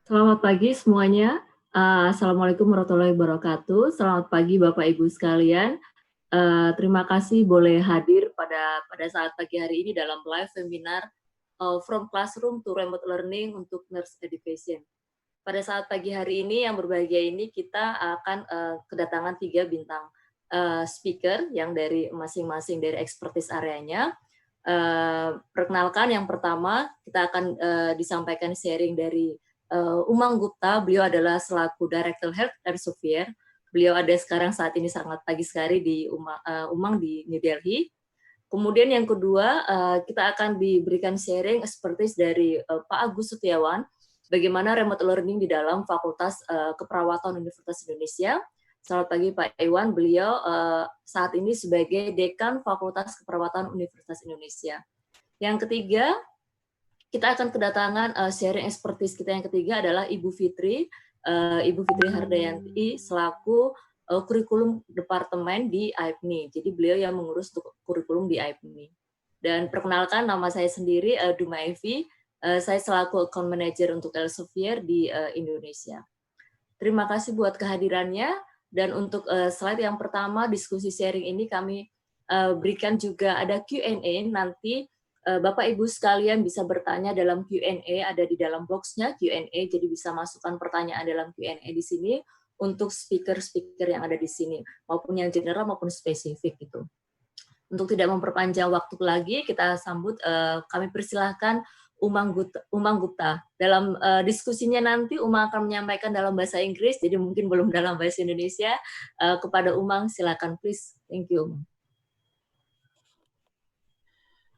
Selamat pagi semuanya. Assalamualaikum warahmatullahi wabarakatuh. Selamat pagi Bapak Ibu sekalian. Terima kasih boleh hadir pada saat pagi hari ini dalam live seminar From Classroom to Remote Learning untuk Nurse Education. Pada saat pagi hari ini yang berbahagia ini kita akan kedatangan 3 bintang speaker yang dari masing-masing dari expertise areanya. Perkenalkan yang pertama kita akan disampaikan sharing dari Umang Gupta. Beliau adalah selaku Director Health and Software. Beliau ada sekarang saat ini sangat pagi sekali di Umang di New Delhi. Kemudian yang kedua, kita akan diberikan sharing expertise dari Pak Agus Setiawan, bagaimana remote learning di dalam Fakultas Keperawatan Universitas Indonesia. Selamat pagi Pak Iwan, beliau saat ini sebagai Dekan Fakultas Keperawatan Universitas Indonesia. Yang ketiga, kita akan kedatangan sharing expertise kita yang ketiga adalah Ibu Fitri, Ibu Fitri Hardayanti selaku kurikulum departemen di AIPNI. Jadi beliau yang mengurus kurikulum di AIPNI. Dan perkenalkan nama saya sendiri, Duma Evi, saya selaku account manager untuk Elsevier di Indonesia. Terima kasih buat kehadirannya. Dan untuk slide yang pertama, diskusi sharing ini kami berikan juga ada Q&A. Nanti Bapak Ibu sekalian bisa bertanya dalam Q&A, ada di dalam boxnya Q&A, jadi bisa masukkan pertanyaan dalam Q&A di sini untuk speaker-speaker yang ada di sini, maupun yang general maupun spesifik gitu. Untuk tidak memperpanjang waktu lagi, kita sambut, kami persilahkan Umang Gupta. Dalam diskusinya nanti, Umang akan menyampaikan dalam bahasa Inggris, jadi mungkin belum dalam bahasa Indonesia. Kepada Umang, silakan please. Thank you.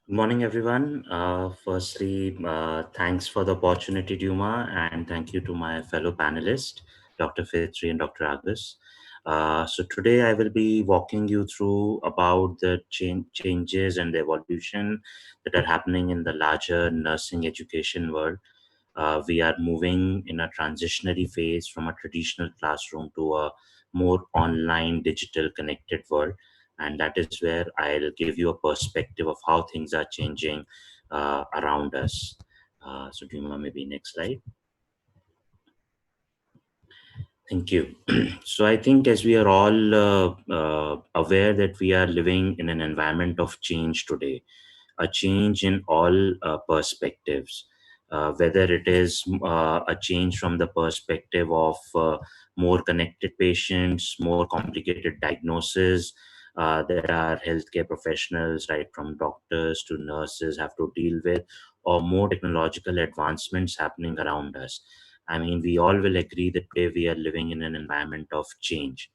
Good morning, everyone. Firstly, thanks for the opportunity, Duma, and thank you to my fellow panelists, Dr. Fitri and Dr. Agus. So today I will be walking you through about the changes and the evolution that are happening in the larger nursing education world. We are moving in a transitionary phase from a traditional classroom to a more online, digital, connected world. And that is where I'll give you a perspective of how things are changing around us. So Duma, maybe next slide. Thank you. So I think as we are all aware that we are living in an environment of change today, a change in all perspectives, whether it is a change from the perspective of more connected patients, more complicated diagnosis. There are healthcare professionals, right from doctors to nurses, have to deal with, or more technological advancements happening around us. I mean, we all will agree that today we are living in an environment of change.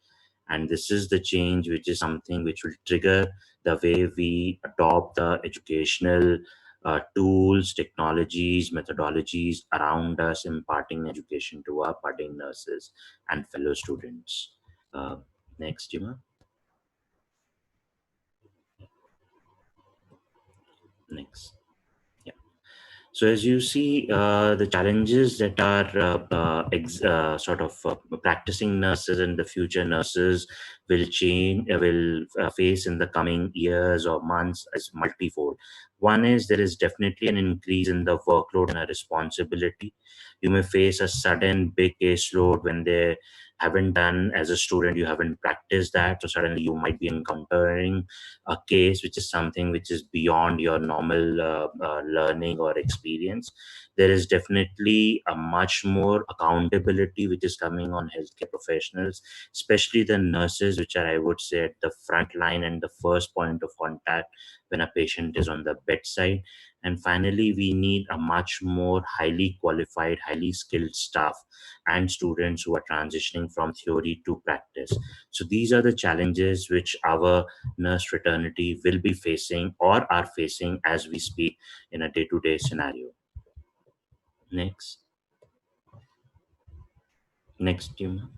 And this is the change which is something which will trigger the way we adopt the educational tools, technologies, methodologies around us, imparting education to our budding nurses and fellow students. Next, Yuma. Next. So as you see, the challenges that are practicing nurses and the future nurses will face in the coming years or months as multifold. One is there is definitely an increase in the workload and a responsibility. You may face a sudden big caseload when they haven't done as a student, you haven't practiced that. So suddenly you might be encountering a case which is something which is beyond your normal learning or experience. There is definitely a much more accountability which is coming on healthcare professionals, especially the nurses, which are, I would say, at the front line and the first point of contact when a patient is on the bedside. And finally, we need a much more highly qualified, highly skilled staff and students who are transitioning from theory to practice. So these are the challenges which our nurse fraternity will be facing or are facing as we speak in a day-to-day scenario. Next, Yuma.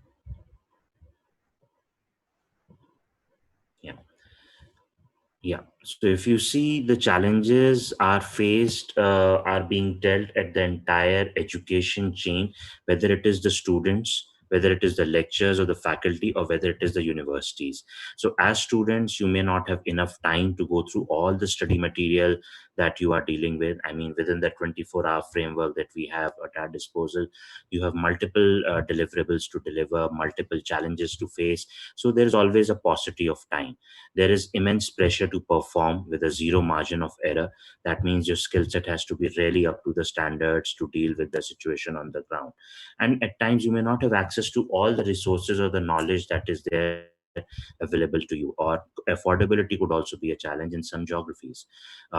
Yeah. So if you see, the challenges are faced, are being dealt at the entire education chain, whether it is the students, whether it is the lectures or the faculty or whether it is the universities. So as students, you may not have enough time to go through all the study material that you are dealing with. I mean, within the 24-hour framework that we have at our disposal, you have multiple deliverables to deliver, multiple challenges to face. So there is always a paucity of time. There is immense pressure to perform with a zero margin of error. That means your skill set has to be really up to the standards to deal with the situation on the ground. And at times, you may not have access to all the resources or the knowledge that is there available to you, or affordability could also be a challenge in some geographies.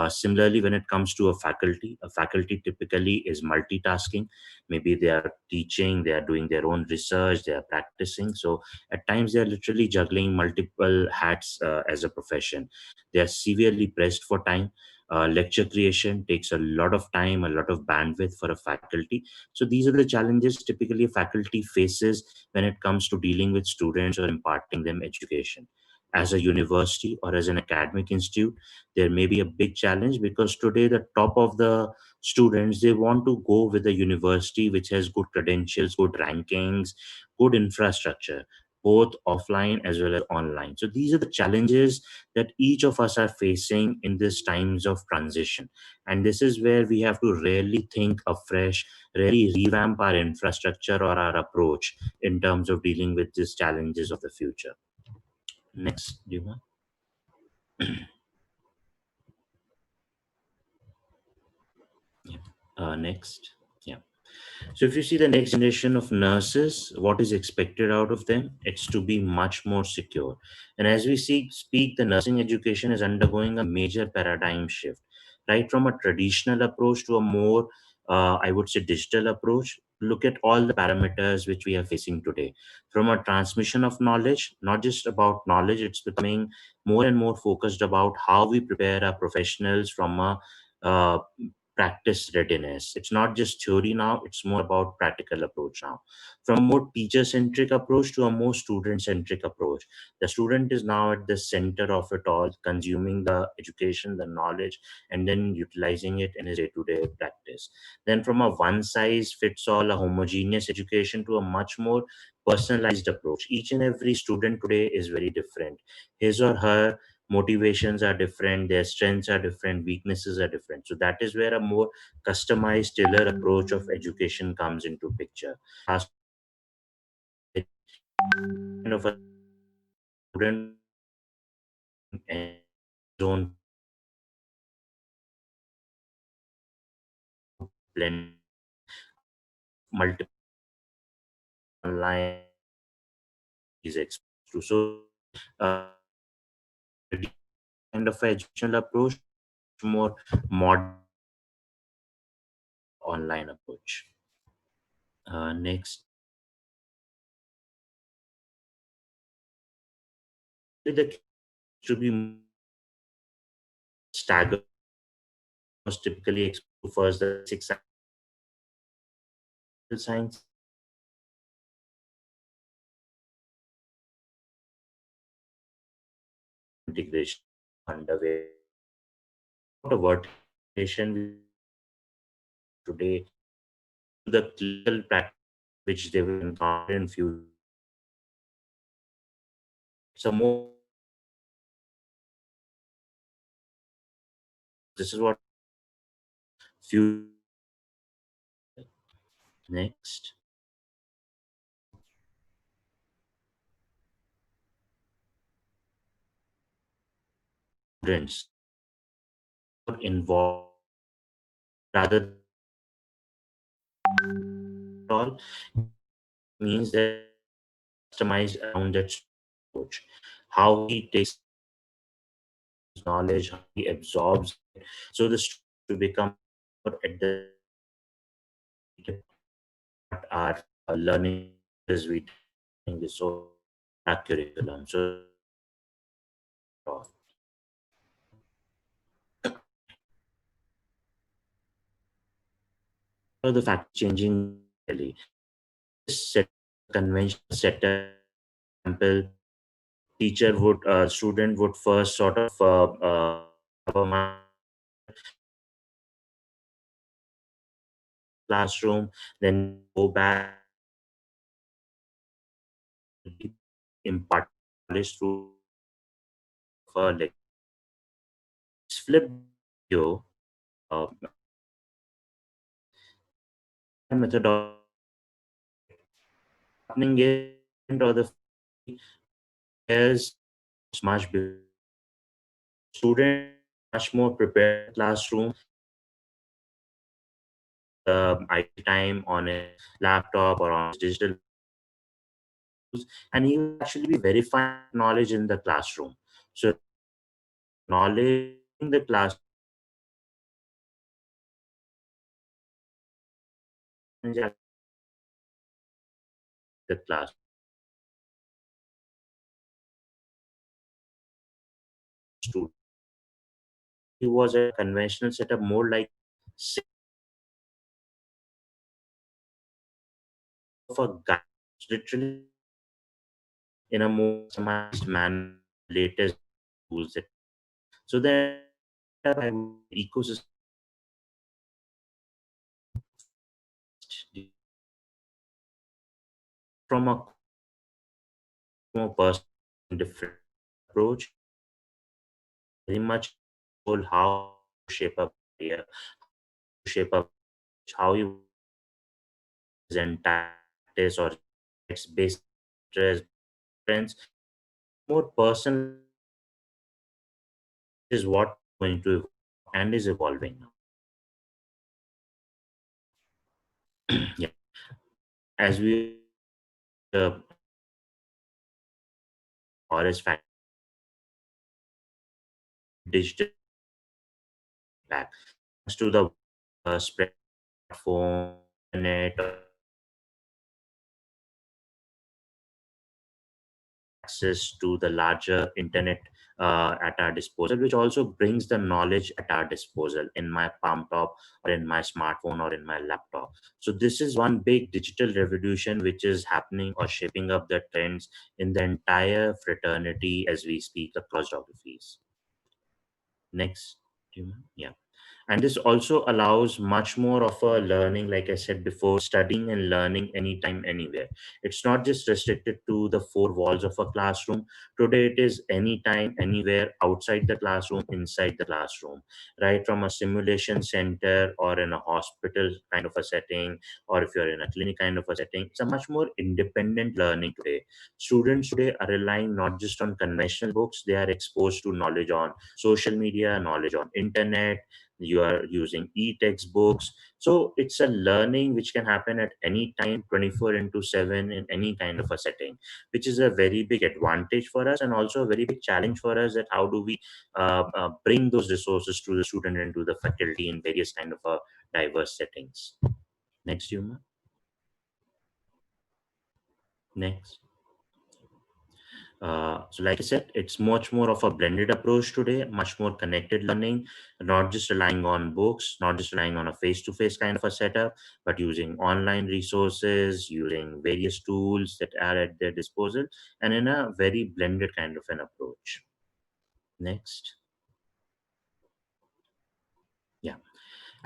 Similarly, when it comes to a faculty typically is multitasking. Maybe they are teaching, they are doing their own research, they are practicing. So at times they are literally juggling multiple hats as a profession. They are severely pressed for time. Lecture creation takes a lot of time, a lot of bandwidth for a faculty. So these are the challenges typically a faculty faces when it comes to dealing with students or imparting them education. As a university or as an academic institute, there may be a big challenge, because today the top of the students, they want to go with a university which has good credentials, good rankings, good infrastructure, both offline as well as online. So these are the challenges that each of us are facing in these times of transition. And this is where we have to really think afresh, really revamp our infrastructure or our approach in terms of dealing with these challenges of the future. Next, Dima. Yeah. Next. Yeah. So if you see the next generation of nurses, what is expected out of them? It's to be much more secure. And as we speak, the nursing education is undergoing a major paradigm shift, right from a traditional approach to a more, I would say, digital approach. Look at all the parameters which we are facing today. From a transmission of knowledge, not just about knowledge, it's becoming more and more focused about how we prepare our professionals from a uh, practice readiness. It's not just theory now, it's more about practical approach now. From a more teacher centric approach to a more student centric approach. The student is now at the center of it all, consuming the education, the knowledge, and then utilizing it in his day to day practice. Then, from a one size fits all, a homogeneous education to a much more personalized approach. Each and every student today is very different. His or her motivations are different, their strengths are different, weaknesses are different. So that is where a more customized tailor approach of education comes into picture. As kind of a student and zone blend multiple online is exposed to. So uh, kind of educational approach, more modern online approach. Next, with the to be staggered, most typically exposed to first the six science integration underway. The verticalization today to the clinical practice which they will encounter in future. So more, this is what few next students involved rather than all means that customize around that approach, how he takes knowledge, how he absorbs it, so the student to become more at the what our learning is we think is so our curriculum. So the fact changing really set convention set example. Teacher would student would first sort of have a classroom, then go back impart knowledge through like flip video methodology happening is or the is much before student much more prepared classroom IT time on a laptop or on digital, and he will actually be verifying knowledge in the classroom. So knowledge in the class the class student. He was a conventional setup more like of a guide, literally in a more customized manner, latest tools. So then ecosystem from a more personal different approach, very much how to shape up here, shape up how you present tactics or it's based trends, more personal is what going to evolve and is evolving now. Yeah, as we or as fact digital back to the spread phone, internet, access to the larger internet at our disposal, which also brings the knowledge at our disposal in my palm top or in my smartphone or in my laptop. So this is one big digital revolution which is happening or shaping up the trends in the entire fraternity as we speak across geographies. Next, yeah. And this also allows much more of a learning, like I said before, studying and learning anytime, anywhere. It's not just restricted to the four walls of a classroom. Today it is anytime, anywhere, outside the classroom, inside the classroom, right from a simulation center or in a hospital kind of a setting, or if you're in a clinic kind of a setting. It's a much more independent learning today. Students today are relying not just on conventional books, they are exposed to knowledge on social media, knowledge on internet. You are using e-textbooks, so it's a learning which can happen at any time, 24 into 7, in any kind of a setting, which is a very big advantage for us and also a very big challenge for us, that how do we bring those resources to the student and to the faculty in various kind of diverse settings. Next, Yuma. Next. So like I said, it's much more of a blended approach today, much more connected learning, not just relying on books, not just relying on a face-to-face kind of a setup, but using online resources, using various tools that are at their disposal, and in a very blended kind of an approach. Next. Yeah.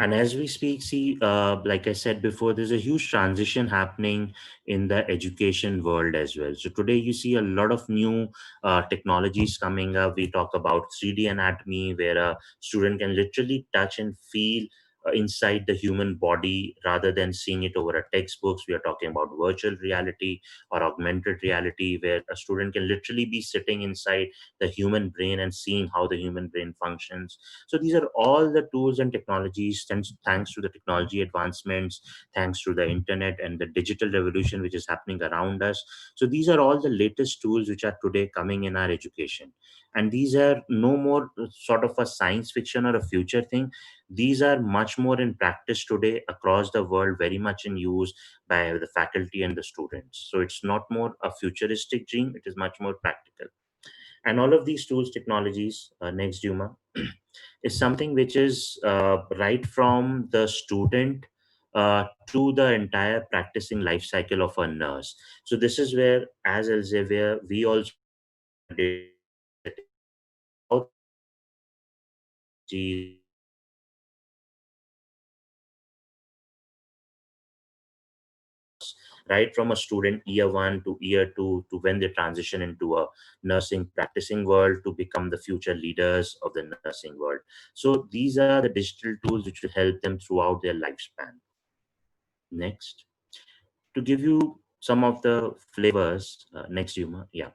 And as we speak, see, like I said before, there's a huge transition happening in the education world as well. So today you see a lot of new technologies coming up. We talk about 3D anatomy, where a student can literally touch and feel inside the human body rather than seeing it over a textbooks. We are talking about virtual reality or augmented reality, where a student can literally be sitting inside the human brain and seeing how the human brain functions. So these are all the tools and technologies, thanks to the technology advancements, thanks to the internet and the digital revolution which is happening around us. So these are all the latest tools which are today coming in our education. And these are no more sort of a science fiction or a future thing. These are much more in practice today across the world, very much in use by the faculty and the students. So it's not more a futuristic dream, it is much more practical. And all of these tools, technologies, next Duma, is something which is right from the student to the entire practicing life cycle of a nurse. So this is where, as Elsevier, we also did how the right from a student year 1 to year 2 to when they transition into a nursing practicing world to become the future leaders of the nursing world. So these are the digital tools which will help them throughout their lifespan. Next, to give you some of the flavors, next Yuma, yeah.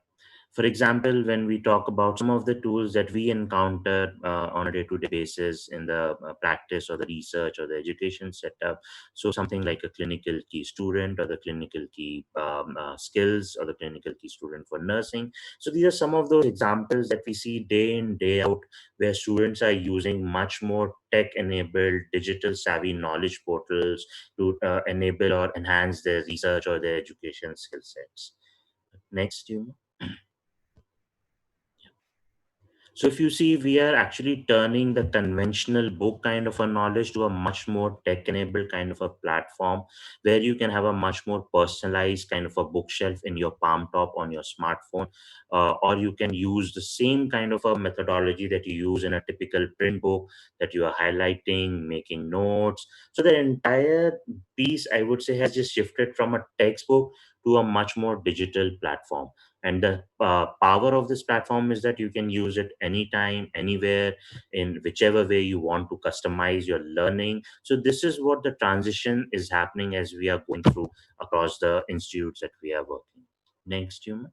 For example, when we talk about some of the tools that we encounter on a day-to-day basis in the practice or the research or the education setup, so something like a clinical key student or the clinical key skills or the clinical key student for nursing. So these are some of those examples that we see day in, day out, where students are using much more tech-enabled, digital savvy knowledge portals to enable or enhance their research or their education skill sets. Next, you. So if you see, we are actually turning the conventional book kind of a knowledge to a much more tech-enabled kind of a platform where you can have a much more personalized kind of a bookshelf in your palm top on your smartphone, or you can use the same kind of a methodology that you use in a typical print book that you are highlighting, making notes. So the entire piece, I would say, has just shifted from a textbook to a much more digital platform. And the power of this platform is that you can use it anytime, anywhere, in whichever way you want to customize your learning. So this is what the transition is happening as we are going through across the institutes that we are working. Next, Yuma.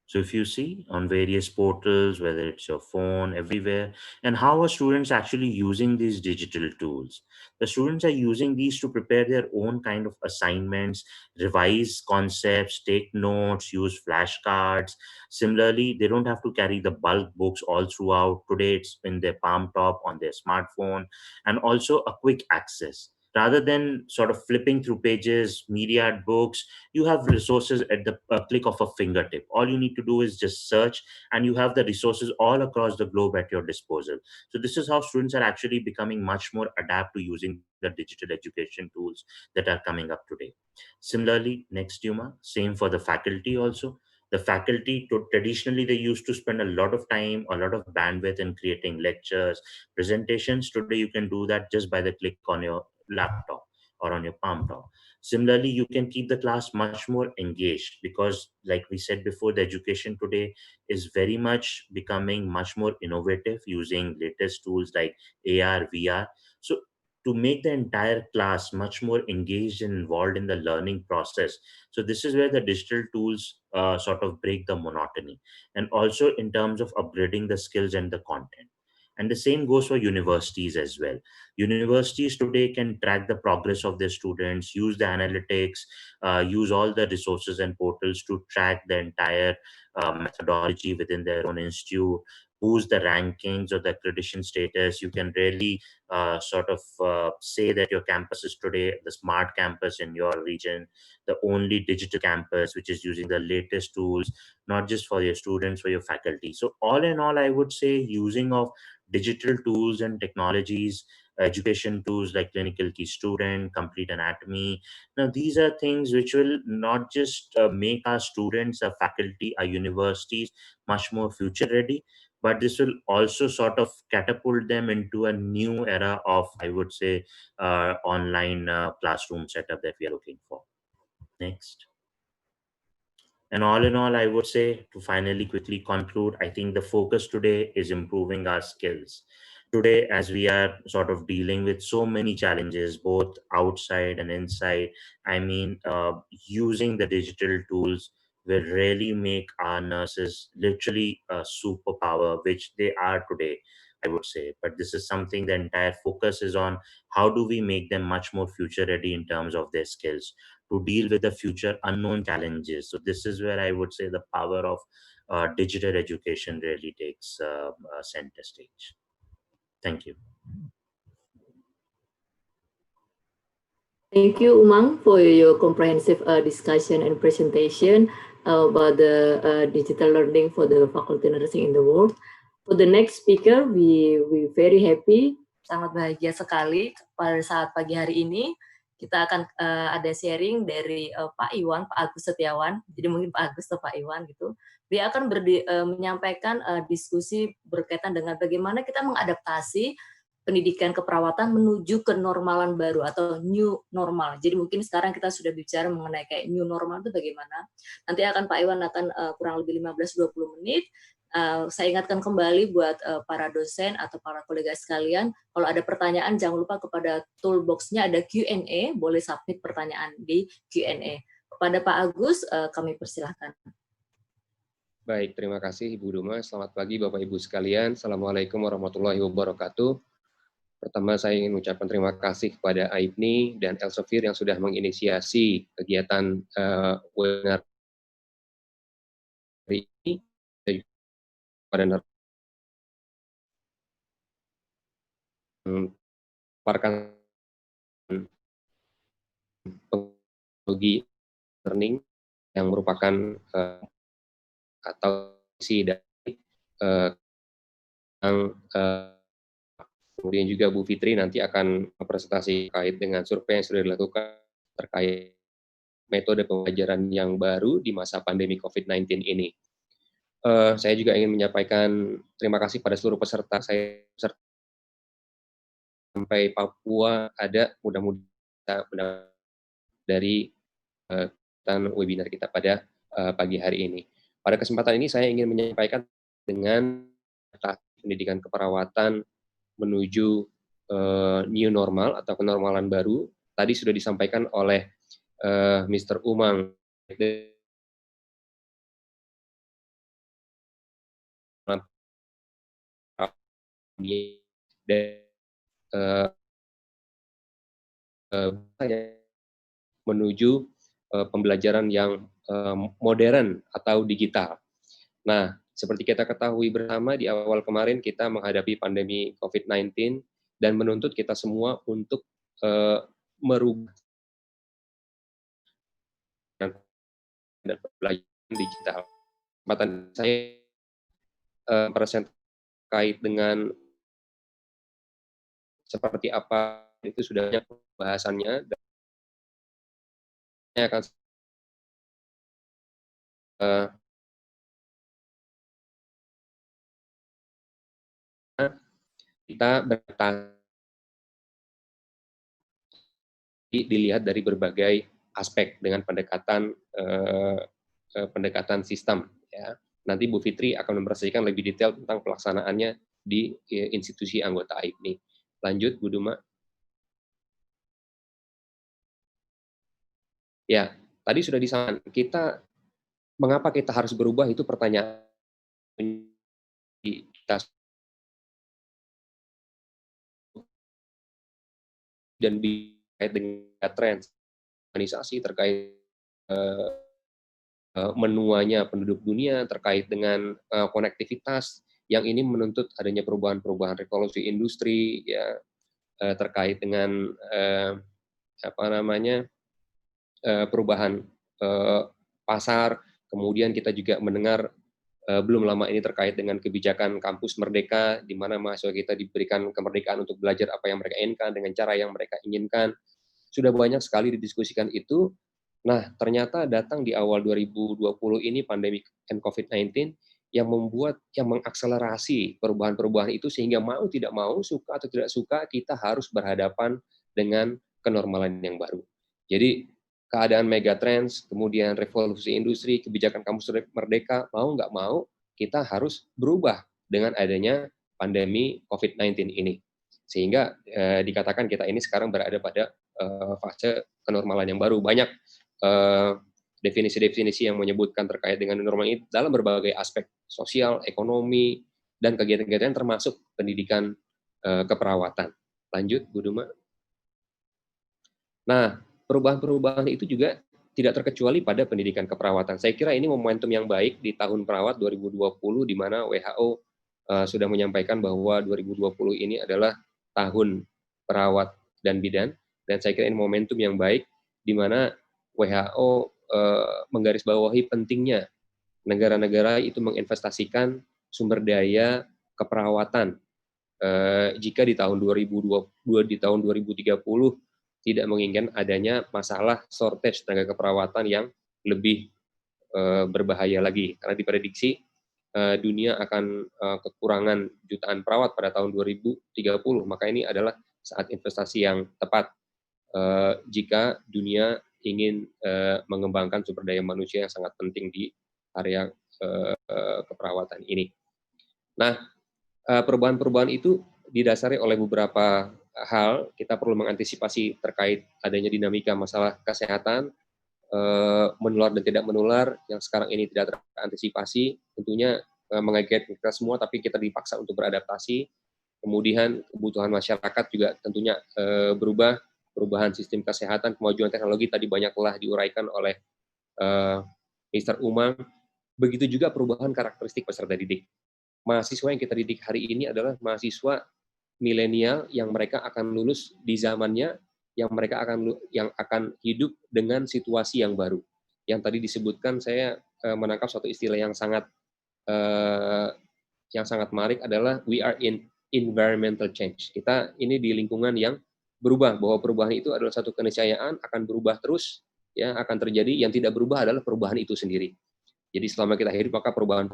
So if you see on various portals, whether it's your phone, everywhere, and how are students actually using these digital tools? The students are using these to prepare their own kind of assignments, revise concepts, take notes, use flashcards. Similarly, they don't have to carry the bulk books all throughout. Today, it's in their palm top on their smartphone, and also a quick access. Rather than sort of flipping through pages, myriad books, you have resources at the click of a fingertip. All you need to do is just search, and you have the resources all across the globe at your disposal. So this is how students are actually becoming much more adept to using the digital education tools that are coming up today. Similarly, next, Yuma, same for the faculty also. The faculty traditionally they used to spend a lot of time, a lot of bandwidth in creating lectures, presentations. Today you can do that just by the click on your laptop or on your palm top. Similarly, you can keep the class much more engaged because, like we said before, the education today is very much becoming much more innovative using latest tools like AR, VR. So, to make the entire class much more engaged and involved in the learning process. So, this is where the digital tools sort of break the monotony, and also in terms of upgrading the skills and the content. And the same goes for universities as well. Universities today can track the progress of their students, use the analytics, use all the resources and portals to track the entire methodology within their own institute, who's the rankings or the accreditation status. You can really sort of say that your campus is today the smart campus in your region, the only digital campus which is using the latest tools, not just for your students, for your faculty. So all in all, I would say using of digital tools and technologies, education tools like clinical key student, complete anatomy. Now these are things which will not just make our students, our faculty, our universities much more future ready, but this will also sort of catapult them into a new era of, I would say, online classroom setup that we are looking for. Next. And all in all, I would say to finally quickly conclude, I think the focus today is improving our skills. Today, as we are sort of dealing with so many challenges, both outside and inside, I mean, using the digital tools will really make our nurses literally a superpower, which they are today, I would say. But this is something the entire focus is on how do we make them much more future ready in terms of their skills to deal with the future unknown challenges. So this is where I would say the power of digital education really takes center stage. Thank you. Thank you, Umang, for your comprehensive discussion and presentation about the digital learning for the faculty nursing in the world. For the next speaker, we very happy, sangat bahagia sekali pada saat pagi hari ini. Kita akan ada sharing dari Pak Iwan, Pak Agus Setiawan. Jadi mungkin Pak Agus atau Pak Iwan gitu. Dia akan menyampaikan diskusi berkaitan dengan bagaimana kita mengadaptasi pendidikan keperawatan menuju kenormalan baru atau new normal. Jadi mungkin sekarang kita sudah bicara mengenai kayak new normal itu bagaimana. Nanti akan Pak Iwan akan kurang lebih 15-20 menit. Saya ingatkan kembali buat para dosen atau para kolega sekalian, kalau ada pertanyaan jangan lupa kepada toolbox-nya ada Q&A, boleh submit pertanyaan di Q&A. Kepada Pak Agus, kami persilahkan. Baik, terima kasih Ibu Duma. Selamat pagi Bapak Ibu sekalian. Assalamualaikum warahmatullahi wabarakatuh. Pertama saya ingin mengucapkan terima kasih kepada AIPNI dan Elsevier yang sudah menginisiasi kegiatan webinar hari ini. Pada paparkan teknologi learning yang merupakan atau isi dari kemudian juga Bu Fitri nanti akan presentasi terkait dengan survei yang sudah dilakukan terkait metode pembelajaran yang baru di masa pandemi COVID-19 ini. Saya juga ingin menyampaikan terima kasih pada seluruh peserta saya sampai Papua ada mudah-mudahan dari webinar kita pada pagi hari ini. Pada kesempatan ini saya ingin menyampaikan dengan pendidikan keperawatan menuju new normal atau kenormalan baru. Tadi sudah disampaikan oleh Mr. Umang menuju pembelajaran yang modern atau digital. Nah, seperti kita ketahui bersama di awal kemarin kita menghadapi pandemi COVID-19 dan menuntut kita semua untuk merubah dan pembelajaran digital. Kesempatan saya presentasi terkait dengan seperti apa itu sudah banyak bahasannya. Dan saya akan kita dilihat dari berbagai aspek dengan pendekatan sistem. Ya. Nanti Bu Fitri akan mempresentasikan lebih detail tentang pelaksanaannya di institusi anggota AIPNI. Lanjut, Bu Duma. Ya, tadi sudah disampaikan, mengapa kita harus berubah itu pertanyaan kita dan terkait dengan tren organisasi terkait menuanya penduduk dunia, terkait dengan konektivitas yang ini menuntut adanya perubahan-perubahan revolusi industri, ya, terkait dengan perubahan pasar. Kemudian kita juga mendengar belum lama ini terkait dengan kebijakan kampus merdeka, di mana mahasiswa kita diberikan kemerdekaan untuk belajar apa yang mereka inginkan dengan cara yang mereka inginkan. Sudah banyak sekali didiskusikan itu. Nah, ternyata datang di awal 2020 ini pandemi COVID-19 yang mengakselerasi perubahan-perubahan itu sehingga mau tidak mau, suka atau tidak suka, kita harus berhadapan dengan kenormalan yang baru. Jadi, keadaan megatrends, kemudian revolusi industri, kebijakan kampus merdeka, mau nggak mau, kita harus berubah dengan adanya pandemi COVID-19 ini. Sehingga dikatakan kita ini sekarang berada pada fase kenormalan yang baru. Banyak definisi-definisi yang menyebutkan terkait dengan normal ini dalam berbagai aspek sosial, ekonomi, dan kegiatan-kegiatan termasuk pendidikan keperawatan. Lanjut, Bu Duma. Nah, perubahan-perubahan itu juga tidak terkecuali pada pendidikan keperawatan. Saya kira ini momentum yang baik di tahun perawat 2020, di mana WHO sudah menyampaikan bahwa 2020 ini adalah tahun perawat dan bidan, dan saya kira ini momentum yang baik, di mana WHO menggarisbawahi pentingnya negara-negara itu menginvestasikan sumber daya keperawatan. Jika di tahun 2020, di tahun 2030 tidak menginginkan adanya masalah shortage tenaga keperawatan yang lebih berbahaya lagi, karena diprediksi dunia akan kekurangan jutaan perawat pada tahun 2030, maka ini adalah saat investasi yang tepat jika dunia ingin mengembangkan sumber daya manusia yang sangat penting di area keperawatan ini. Nah, perubahan-perubahan itu didasari oleh beberapa hal. Kita perlu mengantisipasi terkait adanya dinamika masalah kesehatan, menular dan tidak menular, yang sekarang ini tidak terantisipasi, tentunya mengagetkan kita semua, tapi kita dipaksa untuk beradaptasi. Kemudian kebutuhan masyarakat juga tentunya berubah, perubahan sistem kesehatan, kemajuan teknologi tadi banyak telah diuraikan oleh Mr. Umang. Begitu juga perubahan karakteristik peserta didik. Mahasiswa yang kita didik hari ini adalah mahasiswa milenial yang mereka akan lulus di zamannya, yang mereka akan hidup dengan situasi yang baru. Yang tadi disebutkan, saya menangkap suatu istilah yang sangat menarik adalah we are in environmental change. Kita ini di lingkungan yang berubah, bahwa perubahan itu adalah satu keniscayaan, akan berubah terus, ya, akan terjadi. Yang tidak berubah adalah perubahan itu sendiri. Jadi selama kita hidup, maka perubahan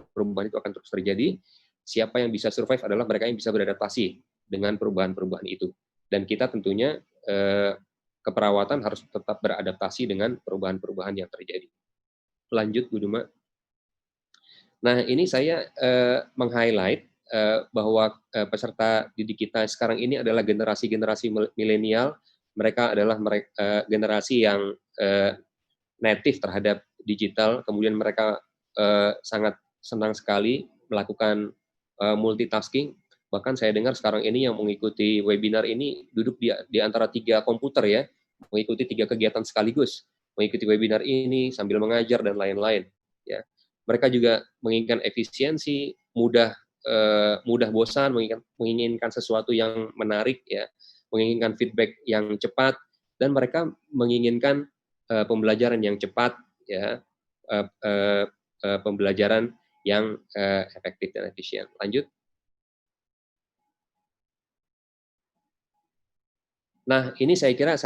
itu akan terus terjadi. Siapa yang bisa survive adalah mereka yang bisa beradaptasi dengan perubahan-perubahan itu. Dan kita tentunya keperawatan harus tetap beradaptasi dengan perubahan-perubahan yang terjadi. Lanjut, Bu Duma. Nah, ini saya meng-highlight bahwa peserta didik kita sekarang ini adalah generasi milenial. Mereka adalah generasi yang native terhadap digital, kemudian mereka sangat senang sekali melakukan multitasking. Bahkan saya dengar sekarang ini yang mengikuti webinar ini duduk di antara 3 komputer, ya, mengikuti 3 kegiatan sekaligus, mengikuti webinar ini sambil mengajar dan lain-lain. Ya, mereka juga menginginkan efisiensi, mudah bosan, menginginkan sesuatu yang menarik, ya, menginginkan feedback yang cepat, dan mereka menginginkan pembelajaran yang cepat, ya, pembelajaran yang efektif dan efisien. Lanjut. Nah, ini saya kira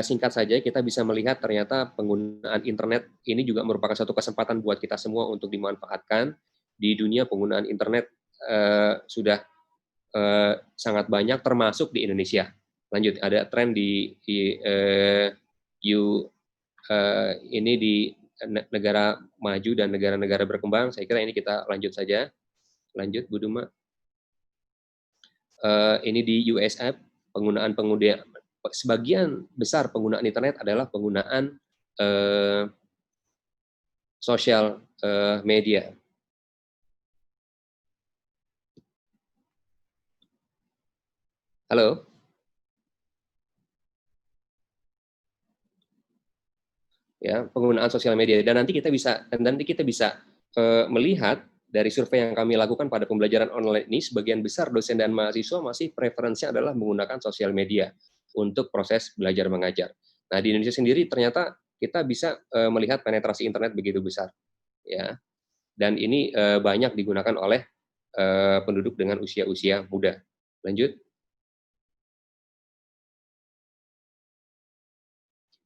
singkat saja, kita bisa melihat ternyata penggunaan internet ini juga merupakan satu kesempatan buat kita semua untuk dimanfaatkan. Di dunia penggunaan internet sudah sangat banyak, termasuk di Indonesia. Lanjut, ada tren di negara maju dan negara-negara berkembang. Saya kira ini kita lanjut saja. Lanjut, Bu Duma. Ini di USA, sebagian besar penggunaan internet adalah penggunaan sosial media. Halo? Ya, penggunaan sosial media. Dan nanti kita bisa melihat dari survei yang kami lakukan pada pembelajaran online ini, sebagian besar dosen dan mahasiswa masih preferensinya adalah menggunakan sosial media untuk proses belajar mengajar. Nah, di Indonesia sendiri ternyata kita bisa melihat penetrasi internet begitu besar, ya. Dan ini banyak digunakan oleh penduduk dengan usia muda. Lanjut.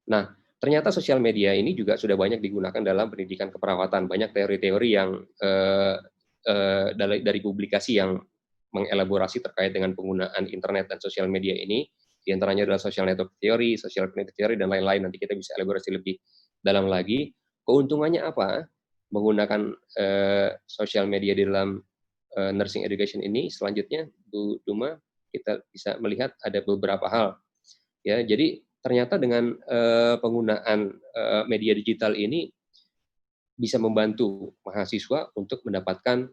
Nah, ternyata sosial media ini juga sudah banyak digunakan dalam pendidikan keperawatan. Banyak teori-teori yang dari publikasi yang mengelaborasi terkait dengan penggunaan internet dan sosial media ini. Di antaranya adalah social network theory, social cognitive theory, dan lain-lain. Nanti kita bisa elaborasi lebih dalam lagi. Keuntungannya apa menggunakan sosial media di dalam nursing education ini? Selanjutnya, Bu Duma, kita bisa melihat ada beberapa hal. Ya, jadi ternyata dengan penggunaan media digital ini bisa membantu mahasiswa untuk mendapatkan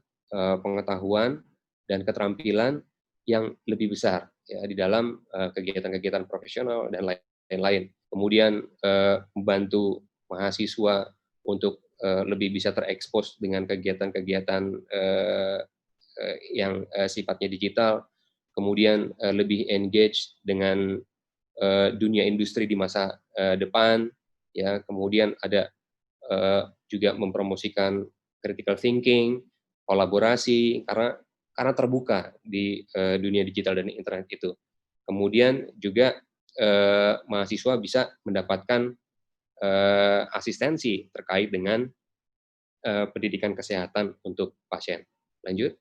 pengetahuan dan keterampilan yang lebih besar, ya, di dalam kegiatan-kegiatan profesional dan lain-lain. Kemudian membantu mahasiswa untuk lebih bisa terekspos dengan kegiatan-kegiatan yang sifatnya digital, kemudian lebih engage dengan dunia industri di masa depan, ya. Kemudian ada juga mempromosikan critical thinking, kolaborasi, karena terbuka di dunia digital dan internet itu. Kemudian juga mahasiswa bisa mendapatkan asistensi terkait dengan pendidikan kesehatan untuk pasien. Lanjut.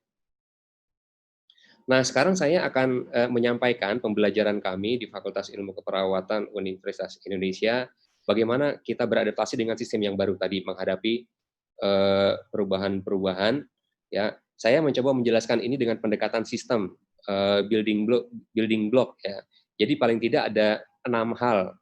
Nah, sekarang saya akan menyampaikan pembelajaran kami di Fakultas Ilmu Keperawatan Universitas Indonesia, bagaimana kita beradaptasi dengan sistem yang baru tadi menghadapi perubahan-perubahan. Ya, saya mencoba menjelaskan ini dengan pendekatan sistem building block. Ya. Jadi paling tidak ada 6 hal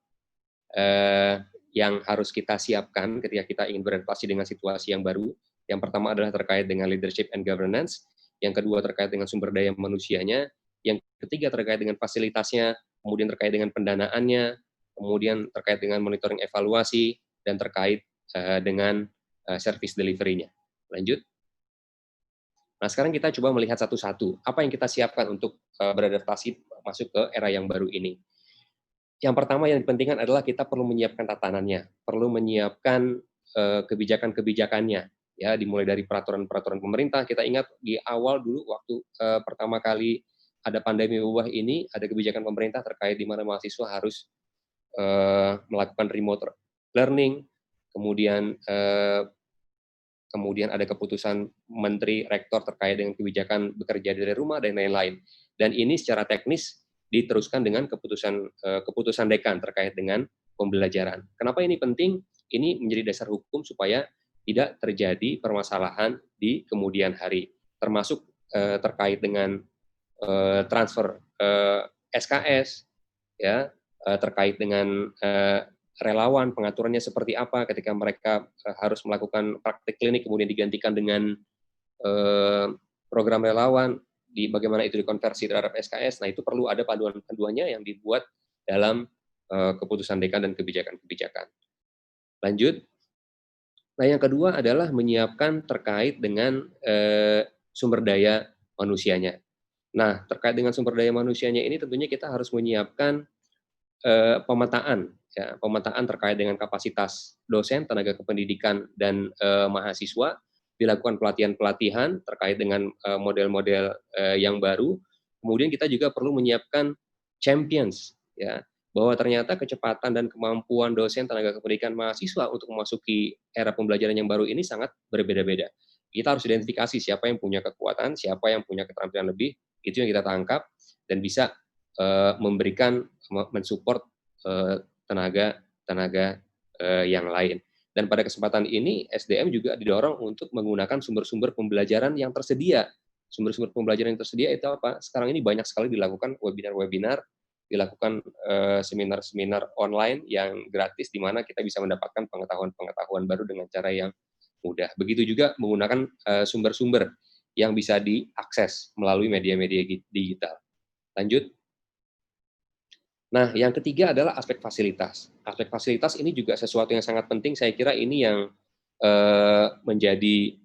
yang harus kita siapkan ketika kita ingin beradaptasi dengan situasi yang baru. Yang pertama adalah terkait dengan leadership and governance. Yang kedua terkait dengan sumber daya manusianya, yang ketiga terkait dengan fasilitasnya, kemudian terkait dengan pendanaannya, kemudian terkait dengan monitoring evaluasi, dan terkait dengan service delivery-nya. Lanjut. Nah, sekarang kita coba melihat satu-satu, apa yang kita siapkan untuk beradaptasi masuk ke era yang baru ini. Yang pertama yang dipentingkan adalah kita perlu menyiapkan tatanannya, perlu menyiapkan kebijakan-kebijakannya. Ya, dimulai dari peraturan-peraturan pemerintah. Kita ingat di awal dulu waktu pertama kali ada pandemi wabah ini, ada kebijakan pemerintah terkait di mana mahasiswa harus melakukan remote learning, kemudian ada keputusan menteri rektor terkait dengan kebijakan bekerja dari rumah dan lain-lain. Dan ini secara teknis diteruskan dengan keputusan dekan terkait dengan pembelajaran. Kenapa ini penting? Ini menjadi dasar hukum supaya tidak terjadi permasalahan di kemudian hari, termasuk terkait dengan transfer SKS, ya, terkait dengan relawan, pengaturannya seperti apa ketika mereka harus melakukan praktik klinik kemudian digantikan dengan program relawan, bagaimana itu dikonversi terhadap SKS. Nah, itu perlu ada panduan-panduannya yang dibuat dalam keputusan dekan dan kebijakan-kebijakan. Lanjut. Nah, yang kedua adalah menyiapkan terkait dengan sumber daya manusianya. Nah, terkait dengan sumber daya manusianya ini tentunya kita harus menyiapkan pemetaan terkait dengan kapasitas dosen, tenaga kependidikan, dan mahasiswa, dilakukan pelatihan-pelatihan terkait dengan model-model yang baru. Kemudian kita juga perlu menyiapkan champions, ya, bahwa ternyata kecepatan dan kemampuan dosen, tenaga kependidikan, mahasiswa untuk memasuki era pembelajaran yang baru ini sangat berbeda-beda. Kita harus identifikasi siapa yang punya kekuatan, siapa yang punya keterampilan lebih, itu yang kita tangkap dan bisa memberikan, mensupport tenaga yang lain. Dan pada kesempatan ini SDM juga didorong untuk menggunakan sumber-sumber pembelajaran yang tersedia. Sumber-sumber pembelajaran yang tersedia itu apa? Sekarang ini banyak sekali dilakukan webinar-webinar, dilakukan seminar-seminar online yang gratis, di mana kita bisa mendapatkan pengetahuan-pengetahuan baru dengan cara yang mudah. Begitu juga menggunakan sumber-sumber yang bisa diakses melalui media-media digital. Lanjut. Nah, yang ketiga adalah aspek fasilitas. Aspek fasilitas ini juga sesuatu yang sangat penting. Saya kira ini yang menjadi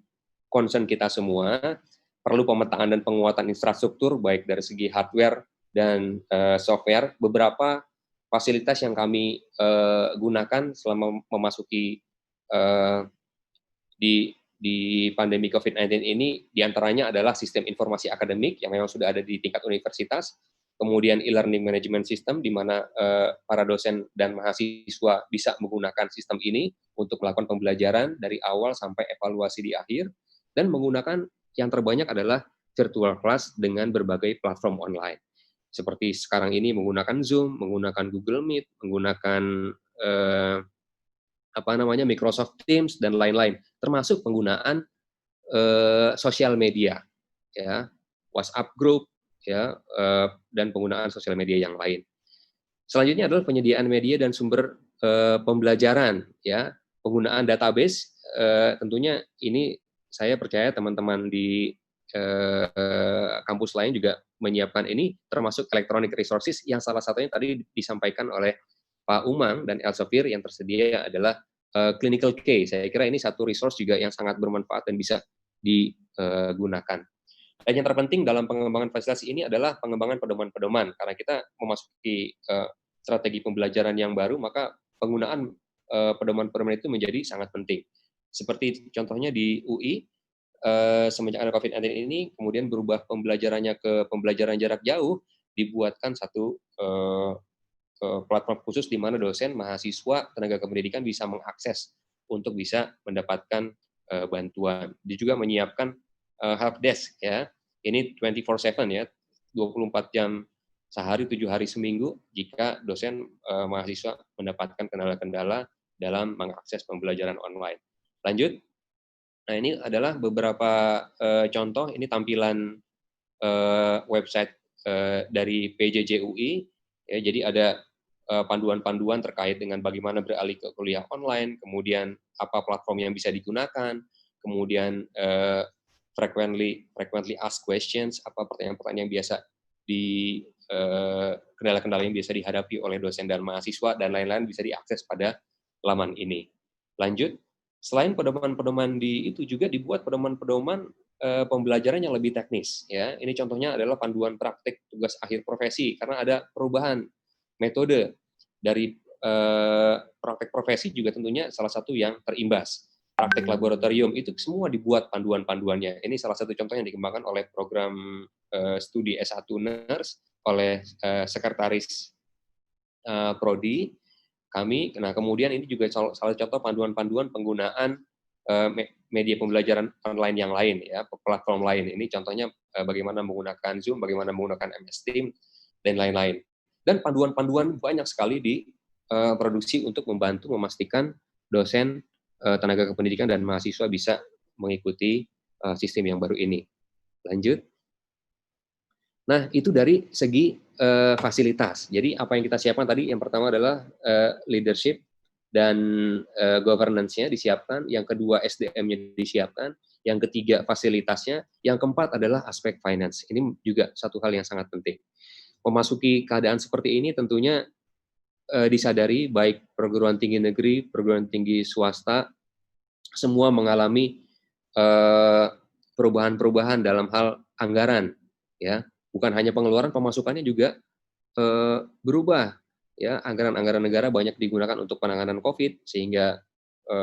concern kita semua. Perlu pemetaan dan penguatan infrastruktur, baik dari segi hardware dan software. Beberapa fasilitas yang kami gunakan selama memasuki di pandemi COVID-19 ini, diantaranya adalah sistem informasi akademik yang memang sudah ada di tingkat universitas, kemudian e-learning management system, di mana para dosen dan mahasiswa bisa menggunakan sistem ini untuk melakukan pembelajaran dari awal sampai evaluasi di akhir, dan menggunakan yang terbanyak adalah virtual class dengan berbagai platform online. Seperti sekarang ini menggunakan Zoom, menggunakan Google Meet, menggunakan Microsoft Teams, dan lain-lain, termasuk penggunaan sosial media, ya, WhatsApp group, ya, dan penggunaan sosial media yang lain. Selanjutnya adalah penyediaan media dan sumber pembelajaran, ya, penggunaan database. Tentunya ini saya percaya teman-teman di kampus lain juga menyiapkan ini, termasuk electronic resources yang salah satunya tadi disampaikan oleh Pak Umang dan Elsevier, yang tersedia adalah clinical case. Saya kira ini satu resource juga yang sangat bermanfaat dan bisa digunakan. Dan yang terpenting dalam pengembangan fasilitas ini adalah pengembangan pedoman-pedoman. Karena kita memasuki strategi pembelajaran yang baru, maka penggunaan pedoman-pedoman itu menjadi sangat penting. Seperti contohnya di UI, semenjak ada COVID-19 ini, kemudian berubah pembelajarannya ke pembelajaran jarak jauh, dibuatkan satu platform khusus di mana dosen, mahasiswa, tenaga kependidikan bisa mengakses untuk bisa mendapatkan bantuan. Dia juga menyiapkan help desk ya. Ini 24/7 ya, 24 jam sehari, 7 hari seminggu jika dosen mahasiswa mendapatkan kendala-kendala dalam mengakses pembelajaran online. Lanjut. Nah, ini adalah beberapa contoh, ini tampilan website dari PJJ UI. Ya, jadi ada panduan-panduan terkait dengan bagaimana beralih ke kuliah online, kemudian apa platform yang bisa digunakan, kemudian frequently asked questions, apa pertanyaan-pertanyaan yang biasa kendala-kendala yang biasa dihadapi oleh dosen dan mahasiswa, dan lain-lain bisa diakses pada laman ini. Lanjut, selain pedoman-pedoman itu juga dibuat pedoman-pedoman pembelajaran yang lebih teknis. Ya, ini contohnya adalah panduan praktik tugas akhir profesi, karena ada perubahan metode dari praktek profesi juga tentunya salah satu yang terimbas. Praktek laboratorium itu semua dibuat panduan-panduannya. Ini salah satu contoh yang dikembangkan oleh program studi S1 Nurse oleh sekretaris prodi kami. Nah, kemudian ini juga salah contoh panduan-panduan penggunaan media pembelajaran online yang lain, ya, platform lain. Ini contohnya bagaimana menggunakan Zoom, bagaimana menggunakan MS Teams, dan lain-lain. Dan panduan-panduan banyak sekali diproduksi untuk membantu memastikan dosen, tenaga kependidikan, dan mahasiswa bisa mengikuti sistem yang baru ini. Lanjut. Nah, itu dari segi fasilitas. Jadi apa yang kita siapkan tadi, yang pertama adalah leadership dan governance-nya disiapkan, yang kedua SDM-nya disiapkan, yang ketiga fasilitasnya, yang keempat adalah aspek finance. Ini juga satu hal yang sangat penting. Memasuki keadaan seperti ini tentunya disadari baik perguruan tinggi negeri, perguruan tinggi swasta, semua mengalami perubahan-perubahan dalam hal anggaran, ya. Bukan hanya pengeluaran, pemasukannya juga berubah. Ya, anggaran-anggaran negara banyak digunakan untuk penanganan COVID, sehingga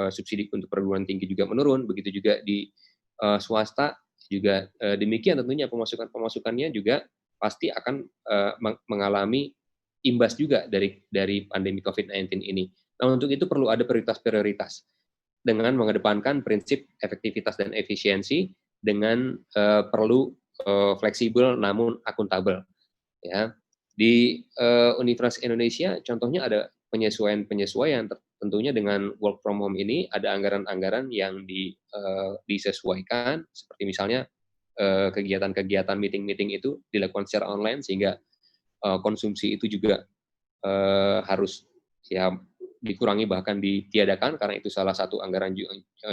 subsidi untuk perguruan tinggi juga menurun. Begitu juga di swasta juga demikian, tentunya pemasukannya juga pasti akan mengalami imbas juga dari pandemi COVID-19 ini. Nah, untuk itu perlu ada prioritas-prioritas dengan mengedepankan prinsip efektivitas dan efisiensi, dengan perlu fleksibel namun akuntabel. Ya, di Universitas Indonesia contohnya ada penyesuaian tentunya dengan work from home ini, ada anggaran-anggaran yang disesuaikan, seperti misalnya kegiatan-kegiatan meeting-meeting itu dilakukan secara online, sehingga konsumsi itu juga harus ya dikurangi, bahkan ditiadakan, karena itu salah satu anggaran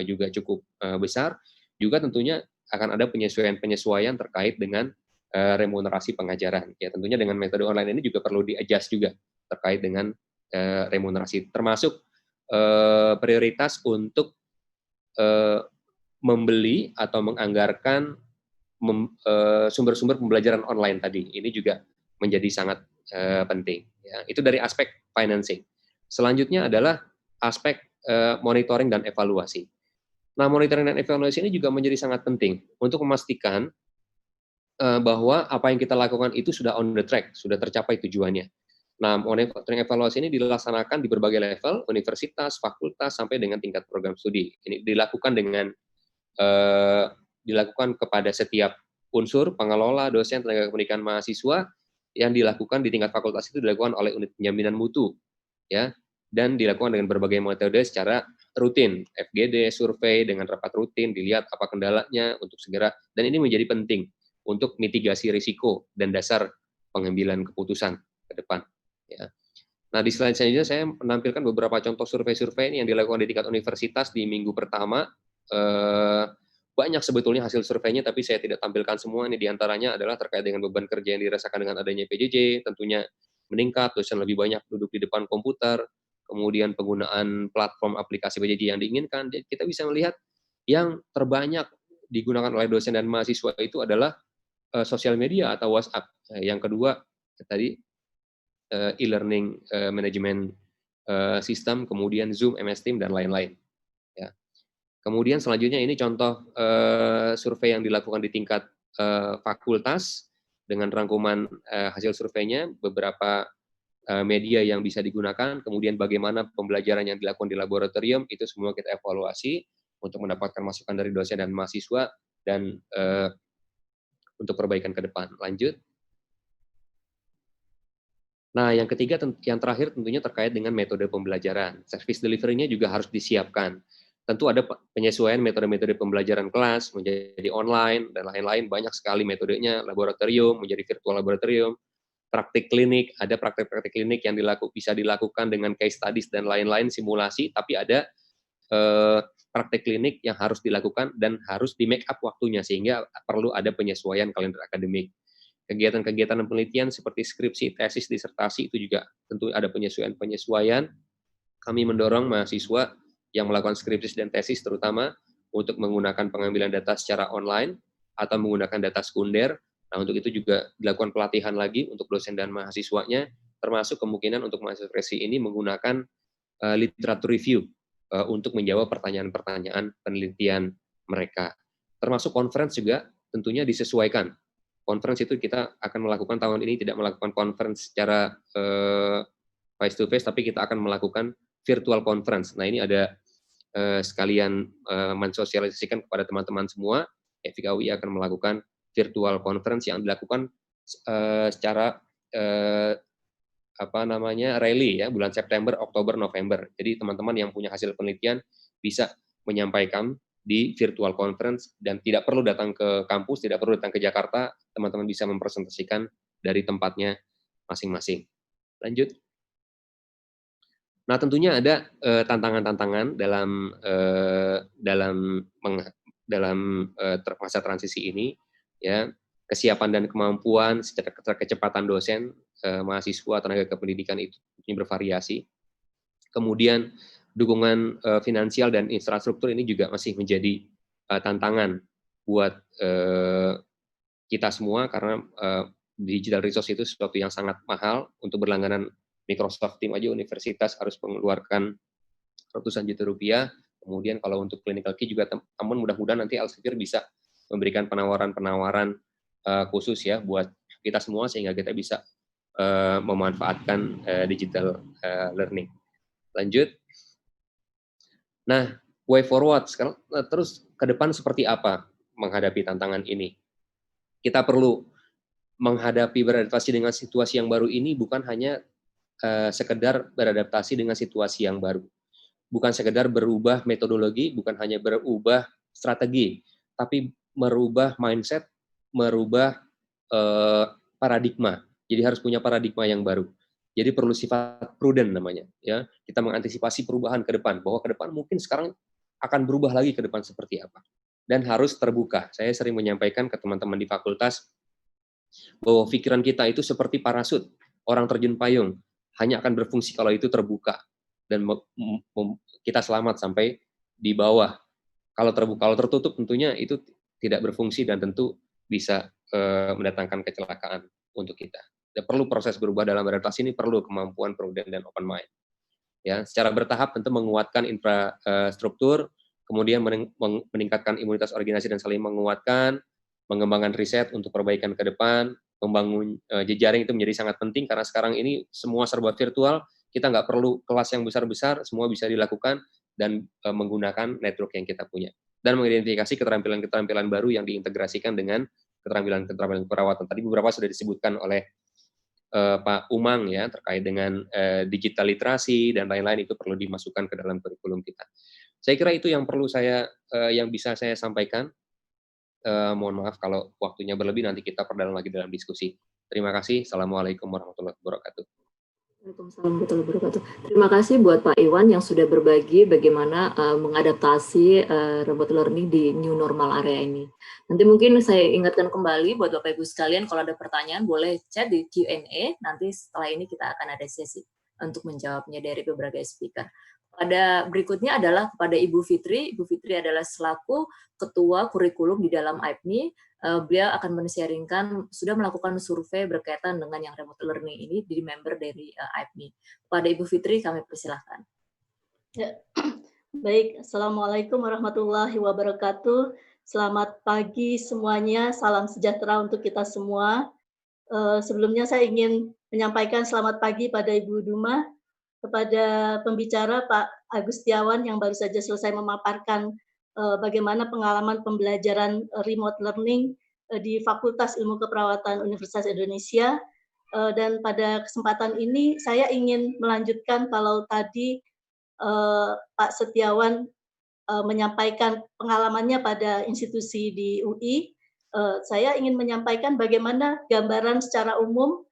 juga cukup besar. Juga tentunya akan ada penyesuaian terkait dengan remunerasi pengajaran. Ya, tentunya dengan metode online ini juga perlu di-adjust juga terkait dengan remunerasi, termasuk prioritas untuk membeli atau menganggarkan sumber-sumber pembelajaran online tadi. Ini juga menjadi sangat penting. Ya, itu dari aspek financing. Selanjutnya adalah aspek monitoring dan evaluasi. Nah, monitoring dan evaluasi ini juga menjadi sangat penting untuk memastikan bahwa apa yang kita lakukan itu sudah on the track, sudah tercapai tujuannya. Nah, monitoring evaluasi ini dilaksanakan di berbagai level, universitas, fakultas, sampai dengan tingkat program studi. Ini dilakukan dilakukan kepada setiap unsur, pengelola, dosen, tenaga pendidikan, mahasiswa. Yang dilakukan di tingkat fakultas itu dilakukan oleh unit penjaminan mutu, ya, dan dilakukan dengan berbagai metode secara rutin, FGD, survei dengan rapat rutin, dilihat apa kendalanya untuk segera, dan ini menjadi penting untuk mitigasi risiko dan dasar pengambilan keputusan ke depan. Ya. Nah, di slide selanjutnya saya menampilkan beberapa contoh survei-survei yang dilakukan di tingkat universitas di minggu pertama. Banyak sebetulnya hasil surveinya, tapi saya tidak tampilkan semua. Ini diantaranya adalah terkait dengan beban kerja yang dirasakan dengan adanya PJJ, tentunya meningkat, dosen lebih banyak duduk di depan komputer, kemudian penggunaan platform aplikasi PJJ yang diinginkan. Jadi kita bisa melihat yang terbanyak digunakan oleh dosen dan mahasiswa itu adalah sosial media atau WhatsApp. Yang kedua tadi e-learning management system, kemudian Zoom, MS Teams, dan lain-lain. Ya. Kemudian selanjutnya ini contoh survei yang dilakukan di tingkat fakultas dengan rangkuman hasil surveinya, beberapa media yang bisa digunakan, kemudian bagaimana pembelajaran yang dilakukan di laboratorium, itu semua kita evaluasi. untuk mendapatkan masukan dari dosen dan mahasiswa dan untuk perbaikan ke depan. Lanjut. Nah, yang ketiga, yang terakhir tentunya terkait dengan metode pembelajaran. Service delivery-nya juga harus disiapkan. Tentu ada penyesuaian metode-metode pembelajaran kelas, menjadi online, dan lain-lain. Banyak sekali metodenya, laboratorium, menjadi virtual laboratorium, praktik klinik, ada praktik-praktik klinik yang bisa dilakukan dengan case studies dan lain-lain, simulasi, tapi ada praktik klinik yang harus dilakukan dan harus di-make up waktunya, sehingga perlu ada penyesuaian kalender akademik. Kegiatan-kegiatan penelitian seperti skripsi, tesis, disertasi itu juga tentu ada penyesuaian-penyesuaian. Kami mendorong mahasiswa yang melakukan skripsi dan tesis terutama untuk menggunakan pengambilan data secara online atau menggunakan data sekunder. Nah, untuk itu juga dilakukan pelatihan lagi untuk dosen dan mahasiswanya, termasuk kemungkinan untuk mahasiswa skripsi ini menggunakan literatur review untuk menjawab pertanyaan-pertanyaan penelitian mereka. Termasuk conference juga tentunya disesuaikan. Conference itu kita akan melakukan tahun ini tidak melakukan conference secara face to face, tapi kita akan melakukan virtual conference. Nah, ini ada sekalian mensosialisasikan kepada teman-teman semua. FIKUI akan melakukan virtual conference yang dilakukan secara rally ya, bulan September, Oktober, November. Jadi teman-teman yang punya hasil penelitian bisa menyampaikan di virtual conference dan tidak perlu datang ke kampus, tidak perlu datang ke Jakarta, teman-teman bisa mempresentasikan dari tempatnya masing-masing. Lanjut. Nah, tentunya ada tantangan-tantangan dalam masa transisi ini, ya, kesiapan dan kemampuan secara kecepatan dosen, mahasiswa, tenaga kependidikan itu bervariasi. Kemudian dukungan finansial dan infrastruktur ini juga masih menjadi tantangan buat kita semua karena digital resource itu sesuatu yang sangat mahal. Untuk berlangganan Microsoft Teams aja universitas harus mengeluarkan ratusan juta rupiah. Kemudian kalau untuk clinical key juga, namun mudah-mudahan nanti Elsevier bisa memberikan penawaran-penawaran khusus ya buat kita semua sehingga kita bisa memanfaatkan digital learning. Lanjut. Nah, way forward sekarang terus ke depan seperti apa menghadapi tantangan ini? Kita perlu menghadapi beradaptasi dengan situasi yang baru ini bukan hanya sekedar beradaptasi dengan situasi yang baru. Bukan sekedar berubah metodologi, bukan hanya berubah strategi, tapi merubah mindset, merubah paradigma. Jadi harus punya paradigma yang baru. Jadi perlu sifat prudent namanya, ya. Kita mengantisipasi perubahan ke depan, bahwa ke depan mungkin sekarang akan berubah lagi ke depan seperti apa. Dan harus terbuka. Saya sering menyampaikan ke teman-teman di fakultas bahwa pikiran kita itu seperti parasut, orang terjun payung, hanya akan berfungsi kalau itu terbuka dan kita selamat sampai di bawah. Kalau terbuka, kalau tertutup tentunya itu tidak berfungsi dan tentu bisa mendatangkan kecelakaan untuk kita. Dan perlu proses berubah dalam beradaptasi ini, perlu kemampuan prudent dan open mind. Ya, secara bertahap tentu menguatkan infrastruktur, kemudian meningkatkan imunitas organisasi dan saling menguatkan, mengembangkan riset untuk perbaikan ke depan, membangun jejaring itu menjadi sangat penting karena sekarang ini semua serba virtual, kita nggak perlu kelas yang besar-besar, semua bisa dilakukan dan menggunakan network yang kita punya. Dan mengidentifikasi keterampilan-keterampilan baru yang diintegrasikan dengan keterampilan-keterampilan perawatan. Tadi beberapa sudah disebutkan oleh Pak Umang ya, terkait dengan digital literasi dan lain-lain, itu perlu dimasukkan ke dalam kurikulum kita. Saya kira itu yang perlu yang bisa saya sampaikan. Mohon maaf kalau waktunya berlebih, nanti kita perdalam lagi dalam diskusi. Terima kasih. Assalamualaikum warahmatullahi wabarakatuh. Waalaikumsalam warahmatullahi wabarakatuh. Terima kasih buat Pak Iwan yang sudah berbagi bagaimana mengadaptasi remote learning di new normal area ini. Nanti mungkin saya ingatkan kembali buat Bapak Ibu sekalian, kalau ada pertanyaan boleh chat di Q&A. Nanti setelah ini kita akan ada sesi untuk menjawabnya dari berbagai speaker. Pada berikutnya adalah kepada Ibu Fitri. Ibu Fitri adalah selaku Ketua Kurikulum di dalam AIPMI. Beliau akan men-sharingkan, sudah melakukan survei berkaitan dengan yang remote learning ini di member dari AIPMI. Pada Ibu Fitri, kami persilahkan. Ya. Baik, Assalamualaikum warahmatullahi wabarakatuh. Selamat pagi semuanya, salam sejahtera untuk kita semua. Sebelumnya saya ingin menyampaikan selamat pagi pada Ibu Duma, kepada pembicara Pak Agustiawan yang baru saja selesai memaparkan bagaimana pengalaman pembelajaran remote learning di Fakultas Ilmu Keperawatan Universitas Indonesia. Dan pada kesempatan ini saya ingin melanjutkan kalau tadi Pak Setiawan menyampaikan pengalamannya pada institusi di UI, saya ingin menyampaikan bagaimana gambaran secara umum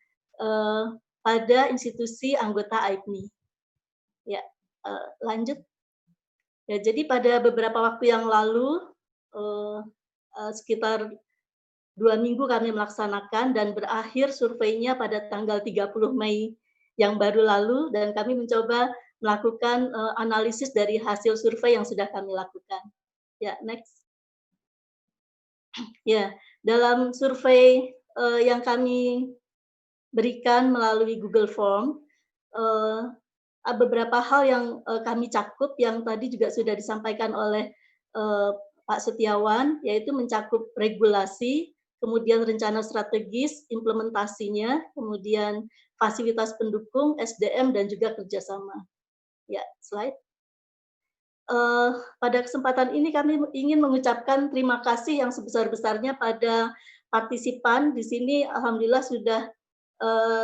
pada institusi anggota AIPNI. Ya, lanjut. Ya, jadi pada beberapa waktu yang lalu, sekitar 2 minggu kami melaksanakan dan berakhir surveinya pada tanggal 30 Mei yang baru lalu, dan kami mencoba melakukan analisis dari hasil survei yang sudah kami lakukan. Ya, next. Ya, dalam survei yang kami berikan melalui Google Form, beberapa hal yang kami cakup yang tadi juga sudah disampaikan oleh Pak Setiawan, yaitu mencakup regulasi, kemudian rencana strategis, implementasinya, kemudian fasilitas pendukung, SDM, dan juga kerjasama. Ya, slide. Pada kesempatan ini kami ingin mengucapkan terima kasih yang sebesar-besarnya pada partisipan. Di sini alhamdulillah sudah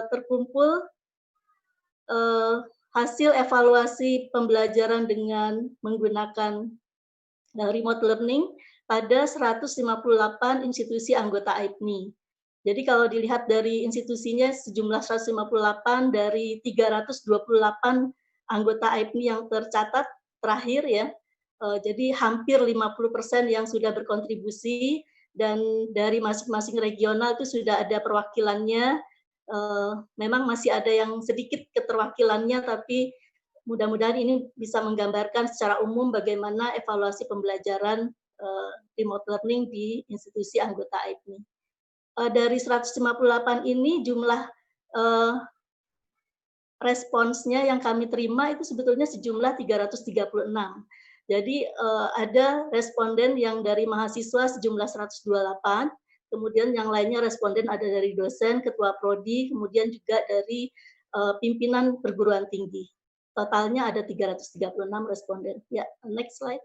terkumpul hasil evaluasi pembelajaran dengan menggunakan remote learning pada 158 institusi anggota AIPNI. Jadi kalau dilihat dari institusinya sejumlah 158 dari 328 anggota AIPNI yang tercatat terakhir ya. Jadi hampir 50% yang sudah berkontribusi, dan dari masing-masing regional itu sudah ada perwakilannya. Memang masih ada yang sedikit keterwakilannya, tapi mudah-mudahan ini bisa menggambarkan secara umum bagaimana evaluasi pembelajaran remote learning di institusi anggota AIPNI. Dari 158 ini jumlah responsnya yang kami terima itu sebetulnya sejumlah 336. Jadi ada responden yang dari mahasiswa sejumlah 128, kemudian yang lainnya responden ada dari dosen, ketua prodi, kemudian juga dari pimpinan perguruan tinggi. Totalnya ada 336 responden. Ya, next slide.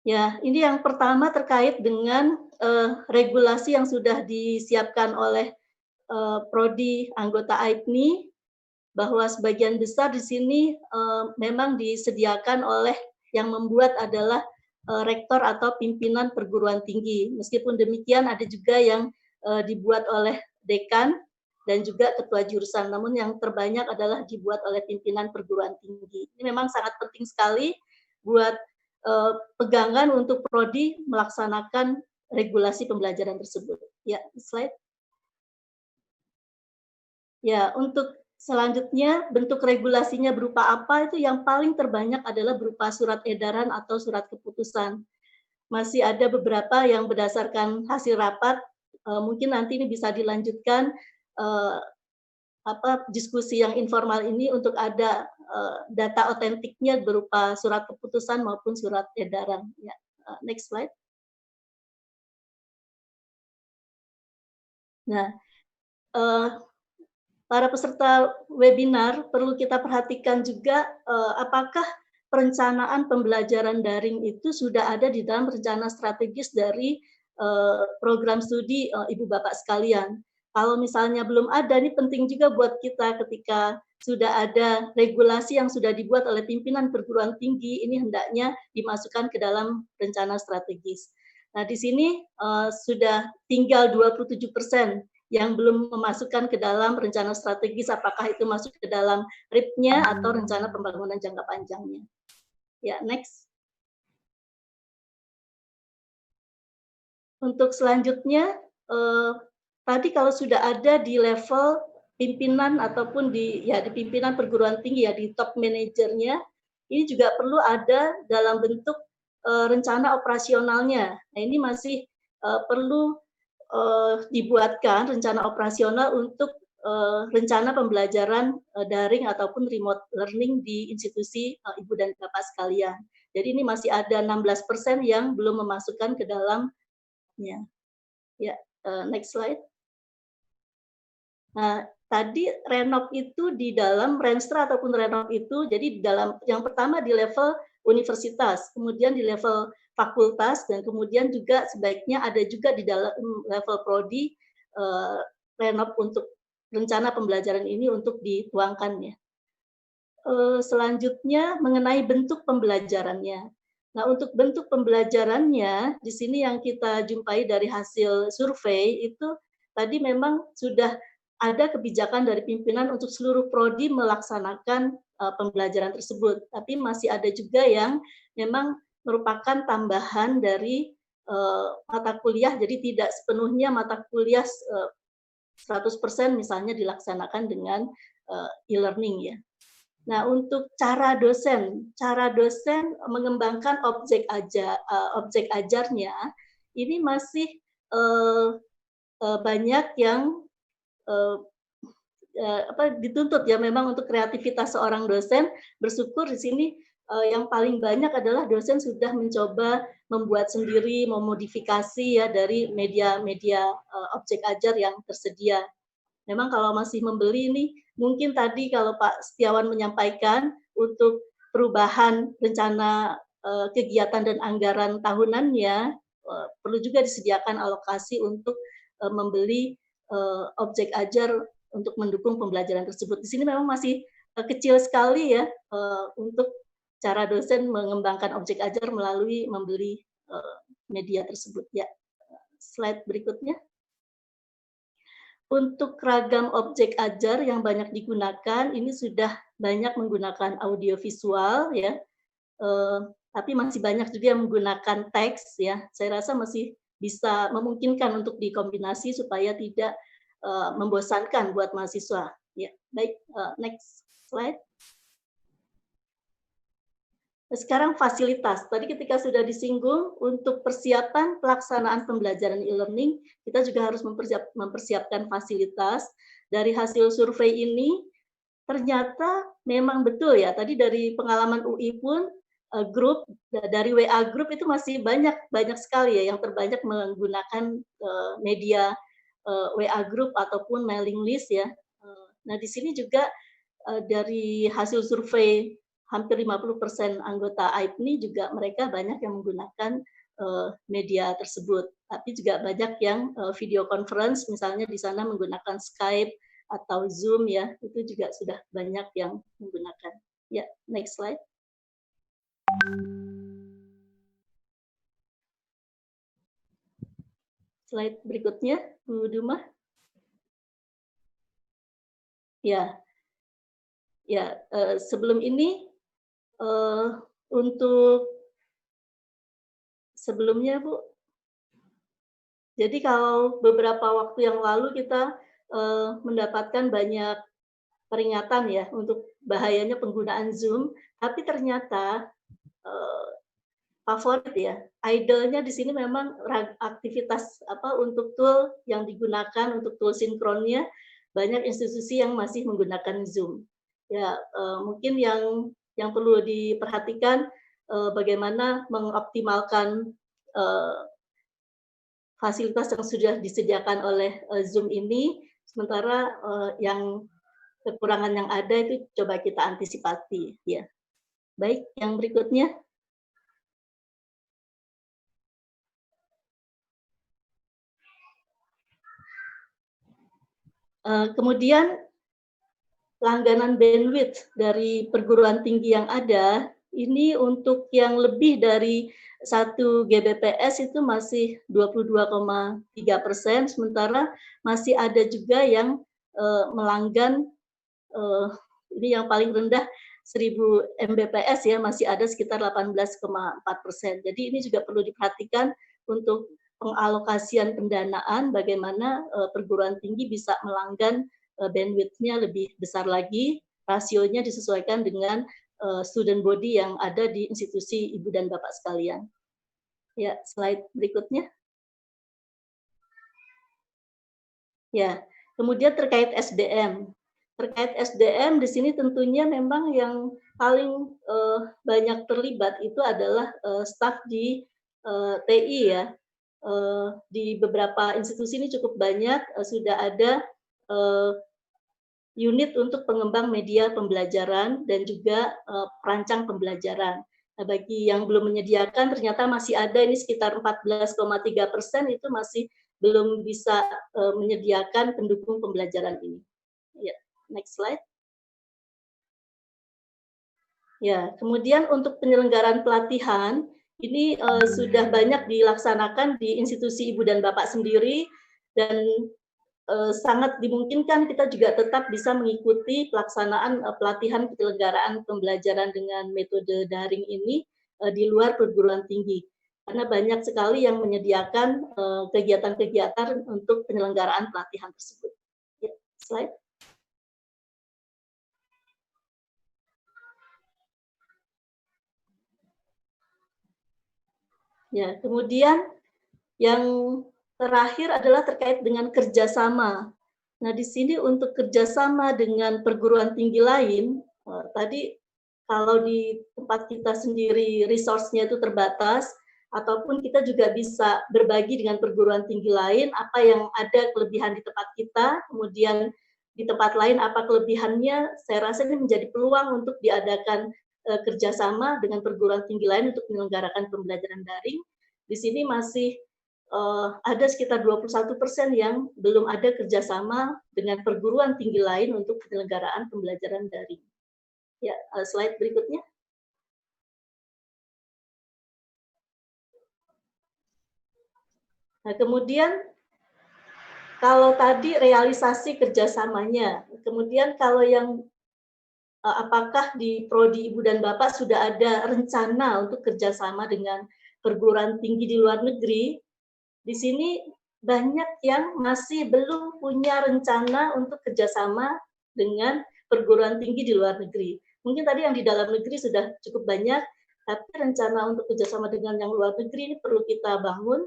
Ya, ini yang pertama terkait dengan regulasi yang sudah disiapkan oleh prodi anggota AIPNI, bahwa sebagian besar di sini memang disediakan oleh yang membuat adalah rektor atau pimpinan perguruan tinggi. Meskipun demikian ada juga yang dibuat oleh dekan dan juga ketua jurusan, namun yang terbanyak adalah dibuat oleh pimpinan perguruan tinggi. Ini memang sangat penting sekali buat pegangan untuk prodi melaksanakan regulasi pembelajaran tersebut. Ya, slide. Ya, untuk selanjutnya bentuk regulasinya berupa apa, itu yang paling terbanyak adalah berupa surat edaran atau surat keputusan. Masih ada beberapa yang berdasarkan hasil rapat, mungkin nanti ini bisa dilanjutkan diskusi yang informal ini untuk ada data otentiknya berupa surat keputusan maupun surat edaran. Ya, next slide. Nah, para peserta webinar perlu kita perhatikan juga apakah perencanaan pembelajaran daring itu sudah ada di dalam rencana strategis dari program studi Ibu Bapak sekalian. Kalau misalnya belum ada, ini penting juga buat kita ketika sudah ada regulasi yang sudah dibuat oleh pimpinan perguruan tinggi, ini hendaknya dimasukkan ke dalam rencana strategis. Nah, di sini sudah tinggal 27% yang belum memasukkan ke dalam rencana strategis, apakah itu masuk ke dalam RIP-nya atau rencana pembangunan jangka panjangnya. Ya, next. Untuk selanjutnya, tadi kalau sudah ada di level pimpinan ataupun di pimpinan perguruan tinggi ya, di top manajernya, ini juga perlu ada dalam bentuk rencana operasionalnya. Nah, ini masih perlu dibuatkan rencana operasional untuk rencana pembelajaran daring ataupun remote learning di institusi Ibu dan Bapak sekalian. Jadi ini masih ada 16% yang belum memasukkan ke dalam next slide. Nah, tadi renov itu di dalam Renstra ataupun renov itu, jadi di dalam yang pertama di level universitas, kemudian di level fakultas, dan kemudian juga sebaiknya ada juga di dalam level prodi renov untuk rencana pembelajaran ini untuk dituangkannya. Selanjutnya mengenai bentuk pembelajarannya. Nah, untuk bentuk pembelajarannya, di sini yang kita jumpai dari hasil survei itu tadi memang sudah ada kebijakan dari pimpinan untuk seluruh prodi melaksanakan pembelajaran tersebut. Tapi masih ada juga yang memang merupakan tambahan dari mata kuliah, jadi tidak sepenuhnya mata kuliah 100% misalnya dilaksanakan dengan e-learning ya. Nah, untuk cara dosen mengembangkan objek ajarnya ini masih banyak yang dituntut ya memang untuk kreativitas seorang dosen. Bersyukur di sini yang paling banyak adalah dosen sudah mencoba membuat sendiri, memodifikasi ya dari media-media objek ajar yang tersedia. Memang kalau masih membeli ini, mungkin tadi kalau Pak Setiawan menyampaikan untuk perubahan rencana kegiatan dan anggaran tahunannya, perlu juga disediakan alokasi untuk membeli objek ajar untuk mendukung pembelajaran tersebut. Di sini memang masih kecil sekali ya untuk cara dosen mengembangkan objek ajar melalui membeli media tersebut. Ya, slide berikutnya. Untuk ragam objek ajar yang banyak digunakan, ini sudah banyak menggunakan audiovisual ya, tapi masih banyak juga yang menggunakan teks ya. Saya rasa masih bisa memungkinkan untuk dikombinasi supaya tidak membosankan buat mahasiswa. Ya, baik, next slide. Sekarang fasilitas. Tadi ketika sudah disinggung untuk persiapan pelaksanaan pembelajaran e-learning, kita juga harus mempersiapkan fasilitas. Dari hasil survei ini, ternyata memang betul ya, tadi dari pengalaman UI pun, grup, dari WA Group itu masih banyak sekali ya, yang terbanyak menggunakan media WA Group ataupun mailing list ya. Nah, di sini juga dari hasil survei hampir 50% anggota AIPNI juga mereka banyak yang menggunakan media tersebut. Tapi juga banyak yang video conference, misalnya di sana menggunakan Skype atau Zoom ya, itu juga sudah banyak yang menggunakan. Ya, next slide. Slide berikutnya, Bu Duma. Ya, sebelum ini untuk sebelumnya Bu, jadi kalau beberapa waktu yang lalu kita mendapatkan banyak peringatan ya untuk bahayanya penggunaan Zoom, tapi ternyata favorit ya, idle-nya di sini memang aktivitas untuk tool yang digunakan untuk tool sinkronnya, banyak institusi yang masih menggunakan Zoom. Ya, mungkin yang perlu diperhatikan bagaimana mengoptimalkan fasilitas yang sudah disediakan oleh Zoom ini, sementara yang kekurangan yang ada itu coba kita antisipasi ya. Baik, yang berikutnya. Kemudian langganan bandwidth dari perguruan tinggi yang ada, ini untuk yang lebih dari 1 Gbps itu masih 22,3%, sementara masih ada juga yang melanggan, ini yang paling rendah 1000 Mbps ya, masih ada sekitar 18,4%. Jadi ini juga perlu diperhatikan untuk pengalokasian pendanaan, bagaimana perguruan tinggi bisa melanggan bandwidth-nya lebih besar lagi, rasionya disesuaikan dengan student body yang ada di institusi Ibu dan Bapak sekalian. Ya, slide berikutnya. Ya, kemudian terkait SDM. Terkait SDM di sini tentunya memang yang paling banyak terlibat itu adalah staf di TI ya. Di beberapa institusi ini cukup banyak sudah ada unit untuk pengembang media pembelajaran dan juga perancang pembelajaran. Nah, bagi yang belum menyediakan ternyata masih ada ini sekitar 14,3% itu masih belum bisa menyediakan pendukung pembelajaran ini. Ya, next slide. Ya, kemudian untuk penyelenggaraan pelatihan ini sudah banyak dilaksanakan di institusi ibu dan bapak sendiri, dan sangat dimungkinkan kita juga tetap bisa mengikuti pelaksanaan pelatihan penyelenggaraan pembelajaran dengan metode daring ini di luar perguruan tinggi. Karena banyak sekali yang menyediakan kegiatan-kegiatan untuk penyelenggaraan pelatihan tersebut. Ya, slide. Ya, kemudian yang terakhir adalah terkait dengan kerjasama. Nah, di sini untuk kerjasama dengan perguruan tinggi lain, tadi kalau di tempat kita sendiri resource-nya itu terbatas, ataupun kita juga bisa berbagi dengan perguruan tinggi lain, apa yang ada kelebihan di tempat kita, kemudian di tempat lain apa kelebihannya, saya rasa ini menjadi peluang untuk diadakan kerjasama dengan perguruan tinggi lain untuk menyelenggarakan pembelajaran daring. Di sini masih ada sekitar 21% yang belum ada kerjasama dengan perguruan tinggi lain untuk penyelenggaraan pembelajaran daring. Ya, slide berikutnya. Nah, kemudian kalau tadi realisasi kerjasamanya, kemudian kalau yang apakah di prodi ibu dan bapak sudah ada rencana untuk kerjasama dengan perguruan tinggi di luar negeri? Di sini banyak yang masih belum punya rencana untuk kerjasama dengan perguruan tinggi di luar negeri. Mungkin tadi yang di dalam negeri sudah cukup banyak, tapi rencana untuk kerjasama dengan yang luar negeri ini perlu kita bangun,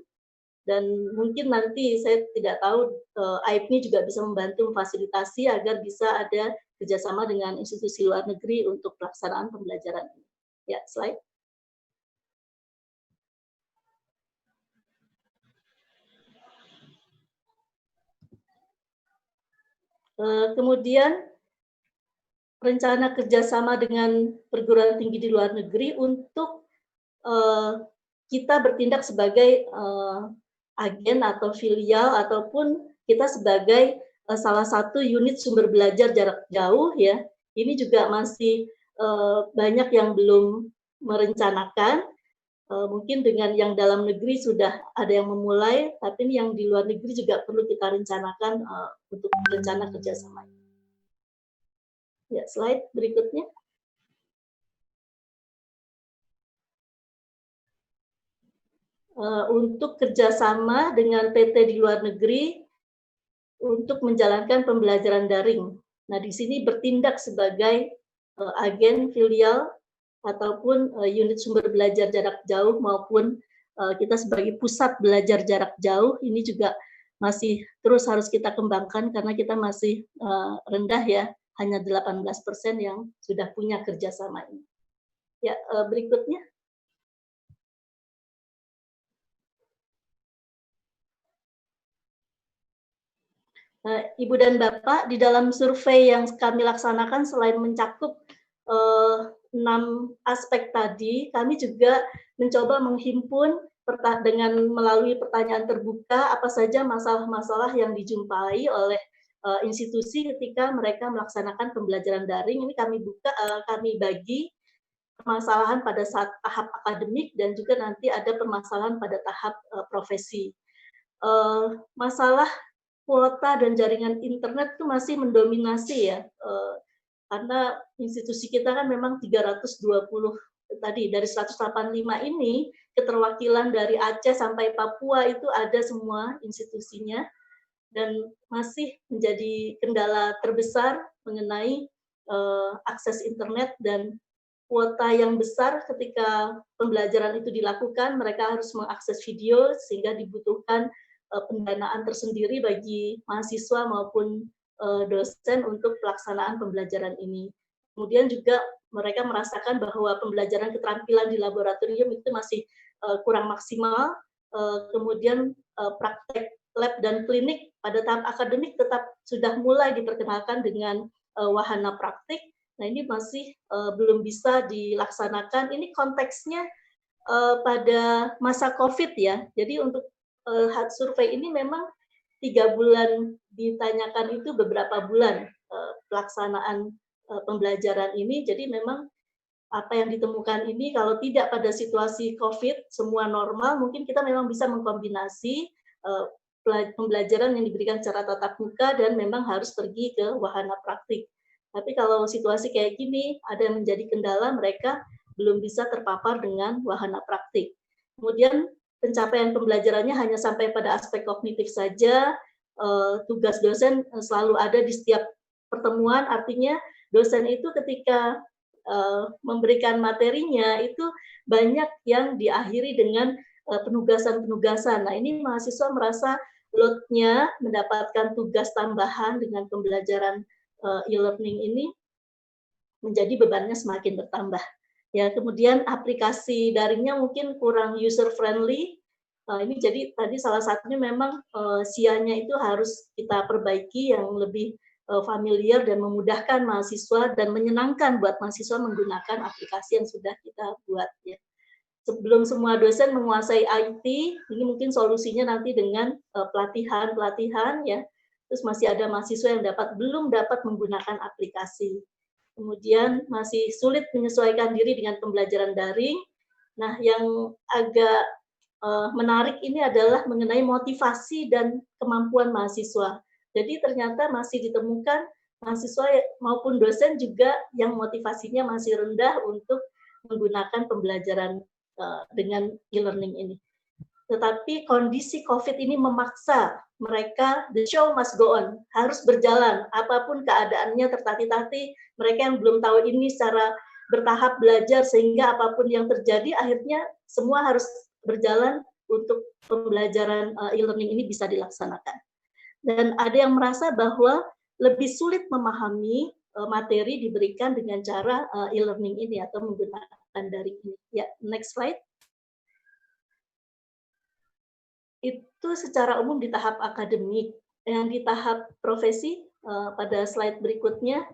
dan mungkin nanti saya tidak tahu AIPNI juga bisa membantu memfasilitasi agar bisa ada kerjasama dengan institusi luar negeri untuk pelaksanaan pembelajaran ini. Ya, slide. Kemudian rencana kerjasama dengan perguruan tinggi di luar negeri untuk kita bertindak sebagai agen atau filial, ataupun kita sebagai salah satu unit sumber belajar jarak jauh, ya. Ini juga masih banyak yang belum merencanakan. Mungkin dengan yang dalam negeri sudah ada yang memulai, tapi yang di luar negeri juga perlu kita rencanakan untuk rencana kerjasama. Ya, slide berikutnya. Untuk kerjasama dengan PT di luar negeri untuk menjalankan pembelajaran daring. Nah, di sini bertindak sebagai agen filial ataupun unit sumber belajar jarak jauh, maupun kita sebagai pusat belajar jarak jauh, ini juga masih terus harus kita kembangkan karena kita masih rendah, ya, hanya 18% yang sudah punya kerjasama ini. Ya, berikutnya. Ibu dan Bapak, di dalam survei yang kami laksanakan selain mencakup 6 aspek tadi, kami juga mencoba menghimpun dengan melalui pertanyaan terbuka apa saja masalah-masalah yang dijumpai oleh institusi ketika mereka melaksanakan pembelajaran daring. Ini kami bagi permasalahan pada saat tahap akademik dan juga nanti ada permasalahan pada tahap profesi. Masalah kuota dan jaringan internet itu masih mendominasi, ya, karena institusi kita kan memang 320 tadi, dari 185 ini keterwakilan dari Aceh sampai Papua itu ada semua institusinya, dan masih menjadi kendala terbesar mengenai akses internet dan kuota yang besar. Ketika pembelajaran itu dilakukan, mereka harus mengakses video sehingga dibutuhkan pendanaan tersendiri bagi mahasiswa maupun dosen untuk pelaksanaan pembelajaran ini. Kemudian juga mereka merasakan bahwa pembelajaran keterampilan di laboratorium itu masih kurang maksimal. Kemudian praktek lab dan klinik pada tahap akademik tetap sudah mulai diperkenalkan dengan wahana praktik, Nah, ini masih belum bisa dilaksanakan. Ini konteksnya pada masa COVID ya. Jadi untuk survei ini memang 3 bulan ditanyakan itu beberapa bulan pelaksanaan pembelajaran ini. Jadi memang apa yang ditemukan ini kalau tidak pada situasi COVID semua normal, mungkin kita memang bisa mengkombinasi pembelajaran yang diberikan secara tatap muka dan memang harus pergi ke wahana praktik. Tapi kalau situasi kayak gini, ada yang menjadi kendala, mereka belum bisa terpapar dengan wahana praktik. Kemudian pencapaian pembelajarannya hanya sampai pada aspek kognitif saja, tugas dosen selalu ada di setiap pertemuan, artinya dosen itu ketika memberikan materinya itu banyak yang diakhiri dengan penugasan-penugasan. Nah, ini mahasiswa merasa load-nya mendapatkan tugas tambahan dengan pembelajaran e-learning ini menjadi bebannya semakin bertambah. Ya, kemudian aplikasi daringnya mungkin kurang user friendly. Ini jadi tadi salah satunya memang SIA-nya itu harus kita perbaiki yang lebih familiar dan memudahkan mahasiswa dan menyenangkan buat mahasiswa menggunakan aplikasi yang sudah kita buat ya. Sebelum semua dosen menguasai IT, ini mungkin solusinya nanti dengan pelatihan ya. Terus masih ada mahasiswa yang belum dapat menggunakan aplikasi. Kemudian masih sulit menyesuaikan diri dengan pembelajaran daring. Nah, yang agak menarik ini adalah mengenai motivasi dan kemampuan mahasiswa. Jadi ternyata masih ditemukan mahasiswa maupun dosen juga yang motivasinya masih rendah untuk menggunakan pembelajaran dengan e-learning ini. Tetapi kondisi COVID ini memaksa mereka, the show must go on, harus berjalan, apapun keadaannya tertati-tati, mereka yang belum tahu ini secara bertahap belajar, sehingga apapun yang terjadi, akhirnya semua harus berjalan untuk pembelajaran e-learning ini bisa dilaksanakan. Dan ada yang merasa bahwa lebih sulit memahami materi diberikan dengan cara e-learning ini atau menggunakan daring ini. Ya, next slide. Itu secara umum di tahap akademik. Yang di tahap profesi, pada slide berikutnya,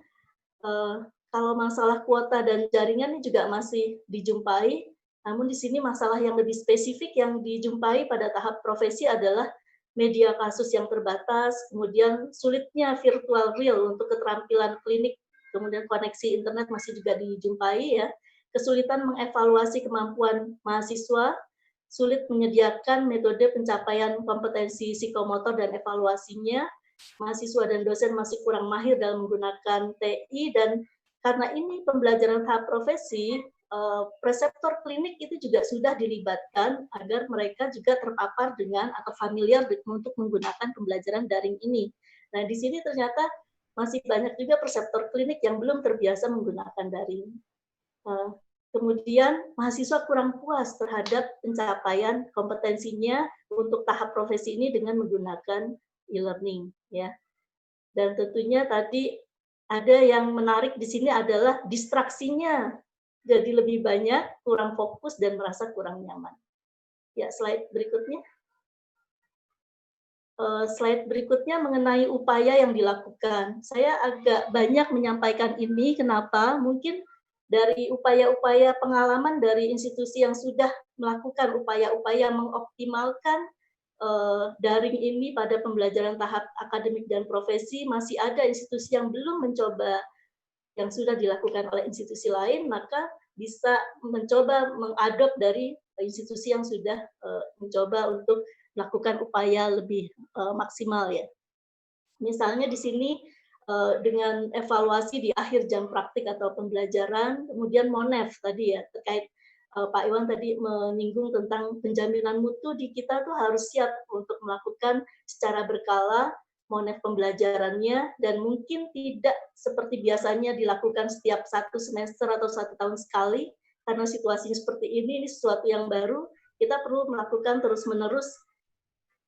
kalau masalah kuota dan jaringan ini juga masih dijumpai, namun di sini masalah yang lebih spesifik yang dijumpai pada tahap profesi adalah media kasus yang terbatas, kemudian sulitnya virtual real untuk keterampilan klinik, kemudian koneksi internet masih juga dijumpai ya, kesulitan mengevaluasi kemampuan mahasiswa, sulit menyediakan metode pencapaian kompetensi psikomotor dan evaluasinya, mahasiswa dan dosen masih kurang mahir dalam menggunakan TI, dan karena ini pembelajaran tahap profesi, preseptor klinik itu juga sudah dilibatkan agar mereka juga terpapar dengan atau familiar untuk menggunakan pembelajaran daring ini. Nah, di sini ternyata masih banyak juga preseptor klinik yang belum terbiasa menggunakan daring. Kemudian mahasiswa kurang puas terhadap pencapaian kompetensinya untuk tahap profesi ini dengan menggunakan e-learning ya. Dan tentunya tadi ada yang menarik di sini adalah distraksinya jadi lebih banyak, kurang fokus dan merasa kurang nyaman. Ya, slide berikutnya. Slide berikutnya mengenai upaya yang dilakukan. Saya agak banyak menyampaikan ini, kenapa? Mungkin dari upaya-upaya pengalaman dari institusi yang sudah melakukan upaya-upaya mengoptimalkan daring ini pada pembelajaran tahap akademik dan profesi, masih ada institusi yang belum mencoba yang sudah dilakukan oleh institusi lain, maka bisa mencoba mengadop dari institusi yang sudah mencoba untuk melakukan upaya lebih maksimal ya. Misalnya di sini dengan evaluasi di akhir jam praktik atau pembelajaran, kemudian MONEF tadi ya, terkait Pak Iwan tadi menyinggung tentang penjaminan mutu di kita tuh harus siap untuk melakukan secara berkala MONEF pembelajarannya, dan mungkin tidak seperti biasanya dilakukan setiap 1 semester atau 1 tahun sekali, karena situasinya seperti ini sesuatu yang baru, kita perlu melakukan terus-menerus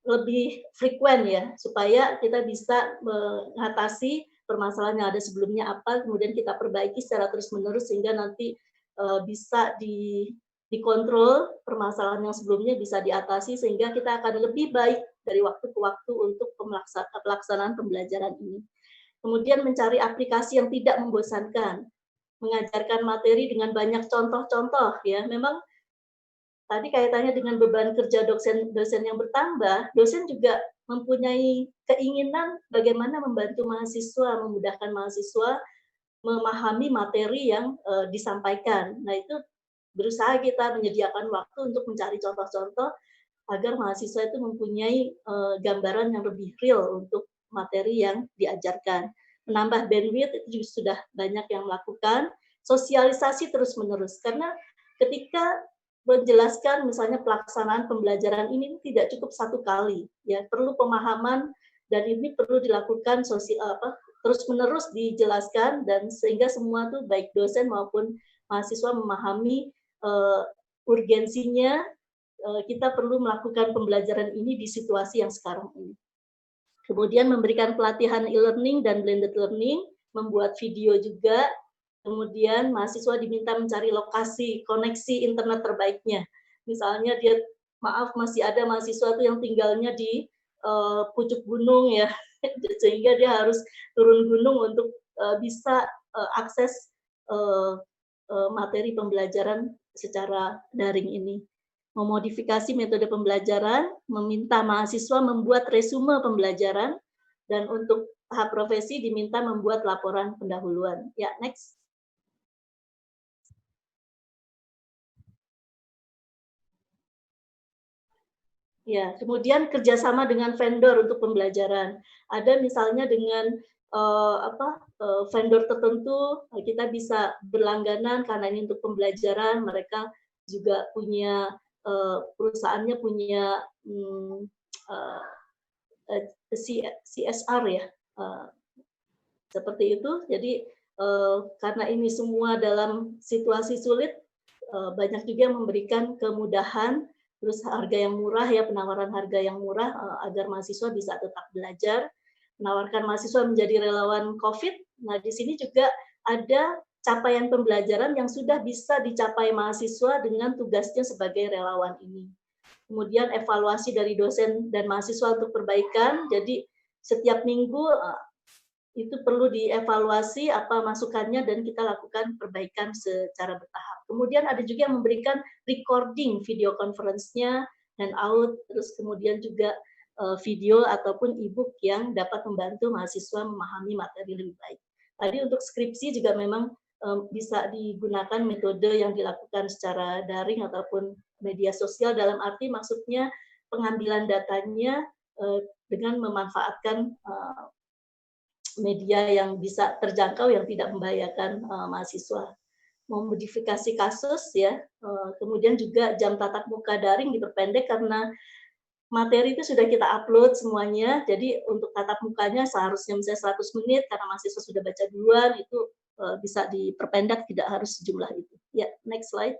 lebih frekuen ya, supaya kita bisa mengatasi permasalahan yang ada sebelumnya apa, kemudian kita perbaiki secara terus-menerus sehingga nanti bisa dikontrol permasalahan yang sebelumnya bisa diatasi, sehingga kita akan lebih baik dari waktu ke waktu untuk pelaksanaan pembelajaran ini. Kemudian mencari aplikasi yang tidak membosankan. mengajarkan materi dengan banyak contoh-contoh ya. Memang tadi kaitannya dengan beban kerja dosen yang bertambah, dosen juga mempunyai keinginan bagaimana membantu mahasiswa, memudahkan mahasiswa memahami materi yang disampaikan. Nah, itu berusaha kita menyediakan waktu untuk mencari contoh-contoh agar mahasiswa itu mempunyai gambaran yang lebih real untuk materi yang diajarkan. Menambah bandwidth itu juga sudah banyak yang melakukan, sosialisasi terus-menerus. Karena ketika menjelaskan misalnya pelaksanaan pembelajaran ini tidak cukup satu kali, ya perlu pemahaman dan ini perlu dilakukan terus-menerus dijelaskan dan sehingga semua tuh baik dosen maupun mahasiswa memahami urgensinya kita perlu melakukan pembelajaran ini di situasi yang sekarang ini. Kemudian memberikan pelatihan e-learning dan blended learning, membuat video juga, kemudian mahasiswa diminta mencari lokasi koneksi internet terbaiknya. Misalnya dia, maaf masih ada mahasiswa tuh yang tinggalnya di pucuk gunung ya, sehingga dia harus turun gunung untuk bisa akses materi pembelajaran secara daring ini. Memodifikasi metode pembelajaran, meminta mahasiswa membuat resume pembelajaran, dan untuk tahap profesi diminta membuat laporan pendahuluan. Ya, next. Ya, kemudian kerjasama dengan vendor untuk pembelajaran. Ada misalnya dengan vendor tertentu kita bisa berlangganan karena ini untuk pembelajaran, mereka juga punya perusahaannya punya CSR ya, seperti itu. Jadi karena ini semua dalam situasi sulit, banyak juga yang memberikan kemudahan, terus harga yang murah ya, penawaran harga yang murah agar mahasiswa bisa tetap belajar, menawarkan mahasiswa menjadi relawan COVID. Nah, di sini juga ada capaian pembelajaran yang sudah bisa dicapai mahasiswa dengan tugasnya sebagai relawan ini. Kemudian evaluasi dari dosen dan mahasiswa untuk perbaikan, jadi setiap minggu itu perlu dievaluasi apa masukannya dan kita lakukan perbaikan secara bertahap. Kemudian ada juga yang memberikan recording video conference-nya, handout, terus kemudian juga video ataupun e-book yang dapat membantu mahasiswa memahami materi lebih baik. Tadi untuk skripsi juga memang bisa digunakan metode yang dilakukan secara daring ataupun media sosial, dalam arti maksudnya pengambilan datanya dengan memanfaatkan media yang bisa terjangkau yang tidak membahayakan mahasiswa. Memodifikasi kasus ya, kemudian juga jam tatap muka daring diperpendek karena materi itu sudah kita upload semuanya, jadi untuk tatap mukanya seharusnya misalnya 100 menit karena mahasiswa sudah baca duluan, itu bisa diperpendek, tidak harus sejumlah itu. Ya, next slide.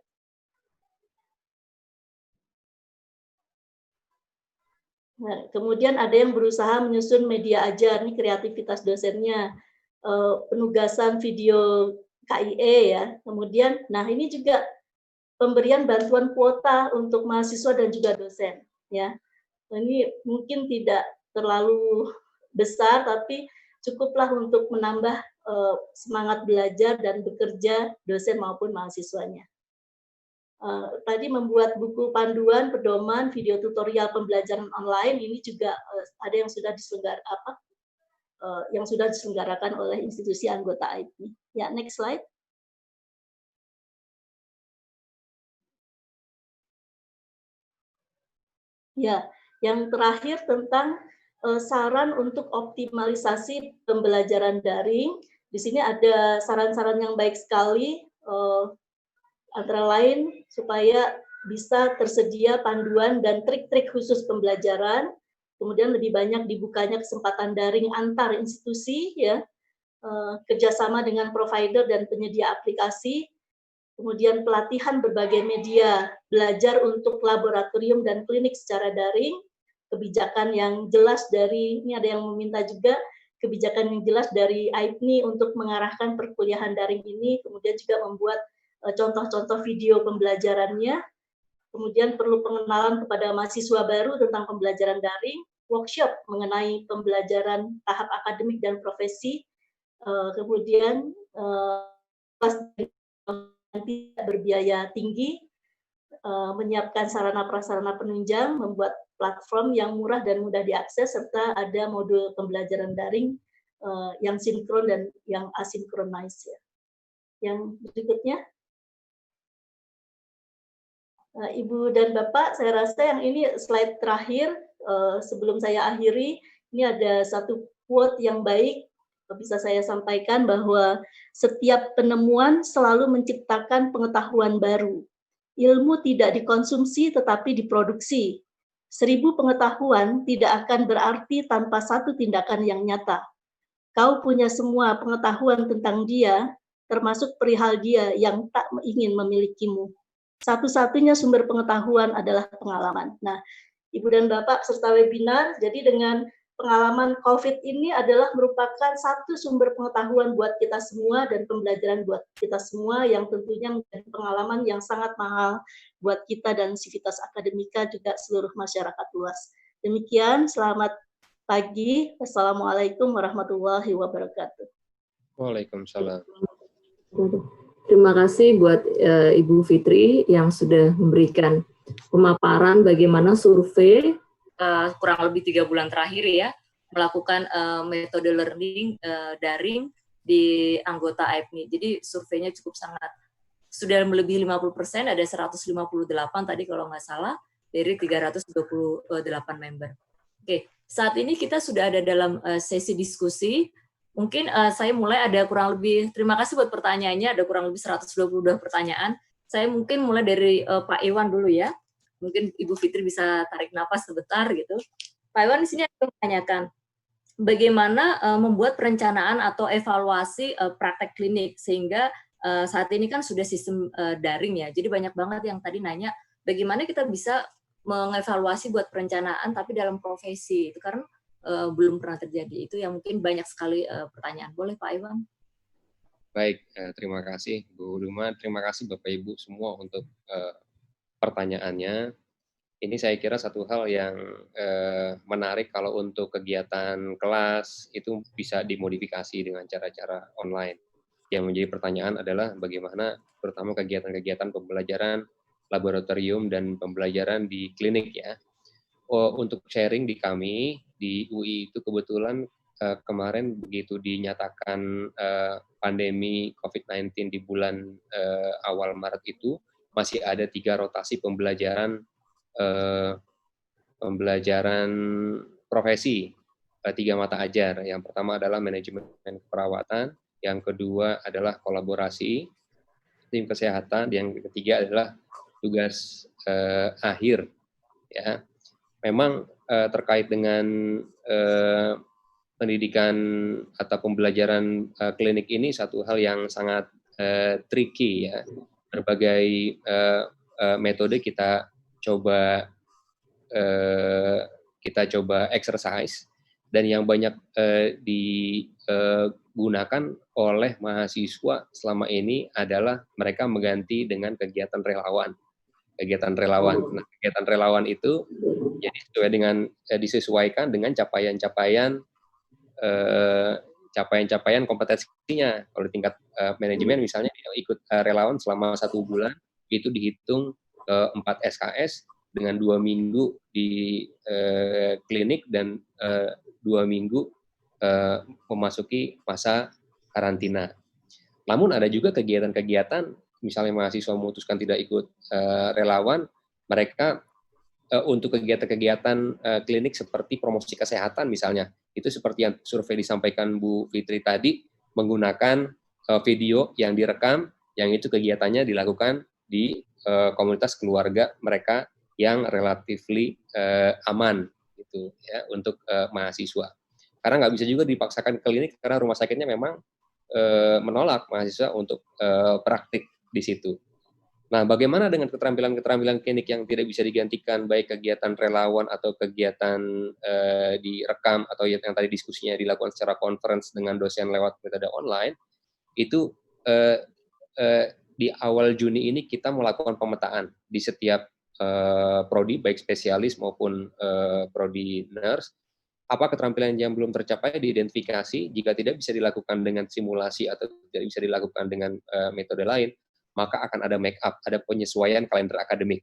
Nah, kemudian ada yang berusaha menyusun media ajar, ini kreativitas dosennya, penugasan video KIE ya, kemudian, nah ini juga pemberian bantuan kuota untuk mahasiswa dan juga dosen, ya. Ini mungkin tidak terlalu besar, tapi cukuplah untuk menambah semangat belajar dan bekerja dosen maupun mahasiswanya. Tadi membuat buku panduan, pedoman, video tutorial pembelajaran online, ini juga ada yang sudah diselenggarakan oleh institusi anggota AIPNI. Ya, next slide. Ya, yang terakhir tentang saran untuk optimalisasi pembelajaran daring. Di sini ada saran-saran yang baik sekali, antara lain supaya bisa tersedia panduan dan trik-trik khusus pembelajaran, kemudian lebih banyak dibukanya kesempatan daring antar institusi, ya, kerjasama dengan provider dan penyedia aplikasi, kemudian pelatihan berbagai media, belajar untuk laboratorium dan klinik secara daring, kebijakan yang jelas dari, ini ada yang meminta juga, kebijakan yang jelas dari AIPNI untuk mengarahkan perkuliahan daring ini, kemudian juga membuat contoh-contoh video pembelajarannya, kemudian perlu pengenalan kepada mahasiswa baru tentang pembelajaran daring, workshop mengenai pembelajaran tahap akademik dan profesi, kemudian yang tidak berbiaya tinggi, menyiapkan sarana prasarana penunjang, membuat platform yang murah dan mudah diakses, serta ada modul pembelajaran daring yang sinkron dan yang asinkronis ya. Yang berikutnya, Ibu dan Bapak, saya rasa yang ini slide terakhir sebelum saya akhiri. Ini ada satu quote yang baik bisa saya sampaikan, bahwa setiap penemuan selalu menciptakan pengetahuan baru. Ilmu tidak dikonsumsi tetapi diproduksi. 1000 pengetahuan tidak akan berarti tanpa satu tindakan yang nyata. Kau punya semua pengetahuan tentang dia, termasuk perihal dia yang tak ingin memilikimu. Satu-satunya sumber pengetahuan adalah pengalaman. Nah, Ibu dan Bapak serta webinar, jadi dengan pengalaman COVID ini adalah merupakan satu sumber pengetahuan buat kita semua dan pembelajaran buat kita semua yang tentunya menjadi pengalaman yang sangat mahal buat kita dan sivitas akademika juga seluruh masyarakat luas. Demikian, selamat pagi. Assalamualaikum warahmatullahi wabarakatuh. Waalaikumsalam. Terima kasih buat Ibu Fitri yang sudah memberikan pemaparan bagaimana survei kurang lebih 3 bulan terakhir ya, melakukan metode learning daring di anggota AIPNI. Jadi surveinya cukup sangat, sudah melebihi 50%, ada 158 tadi kalau nggak salah, dari 328 member. Oke, saat ini kita sudah ada dalam sesi diskusi. Mungkin saya mulai, ada kurang lebih, terima kasih buat pertanyaannya, ada kurang lebih 122 pertanyaan. Saya mungkin mulai dari Pak Iwan dulu ya. Mungkin Ibu Fitri bisa tarik napas sebentar gitu. Pak Iwan di sini ada menanyakan bagaimana membuat perencanaan atau evaluasi praktek klinik, sehingga saat ini kan sudah sistem daring ya. Jadi banyak banget yang tadi nanya bagaimana kita bisa mengevaluasi buat perencanaan tapi dalam profesi itu, karena belum pernah terjadi. Itu yang mungkin banyak sekali pertanyaan. Boleh Pak Iwan? Baik, terima kasih Bu Duma, terima kasih Bapak Ibu semua untuk pertanyaannya. Ini saya kira satu hal yang menarik kalau untuk kegiatan kelas itu bisa dimodifikasi dengan cara-cara online. Yang menjadi pertanyaan adalah bagaimana terutama kegiatan-kegiatan pembelajaran laboratorium dan pembelajaran di klinik ya. Untuk sharing di kami, di UI itu kebetulan kemarin begitu dinyatakan pandemi COVID-19 di bulan awal Maret itu, masih ada 3 rotasi pembelajaran profesi, 3 mata ajar. Yang pertama adalah manajemen keperawatan, yang kedua adalah kolaborasi tim kesehatan, yang ketiga adalah tugas akhir ya. Memang terkait dengan pendidikan atau pembelajaran klinik ini satu hal yang sangat tricky ya. Berbagai metode kita coba exercise, dan yang banyak digunakan oleh mahasiswa selama ini adalah mereka mengganti dengan kegiatan relawan. Nah, kegiatan relawan itu jadi disesuaikan dengan capaian-capaian kompetensinya. Kalau di tingkat manajemen misalnya ikut relawan selama 1 bulan itu dihitung 4 SKS dengan 2 minggu di klinik dan 2 minggu memasuki masa karantina. Namun ada juga kegiatan-kegiatan, misalnya mahasiswa memutuskan tidak ikut relawan, mereka untuk kegiatan-kegiatan klinik seperti promosi kesehatan misalnya, itu seperti yang survei disampaikan Bu Fitri tadi, menggunakan video yang direkam, yang itu kegiatannya dilakukan di komunitas keluarga mereka yang relatively aman gitu ya untuk mahasiswa. Karena nggak bisa juga dipaksakan ke klinik karena rumah sakitnya memang menolak mahasiswa untuk praktik di situ. Nah, bagaimana dengan keterampilan-keterampilan klinik yang tidak bisa digantikan, baik kegiatan relawan atau kegiatan direkam atau yang tadi diskusinya dilakukan secara conference dengan dosen lewat metode online, itu di awal Juni ini kita melakukan pemetaan di setiap prodi, baik spesialis maupun prodi nurse, apa keterampilan yang belum tercapai diidentifikasi. Jika tidak bisa dilakukan dengan simulasi atau tidak bisa dilakukan dengan metode lain, maka akan ada make up, ada penyesuaian kalender akademik.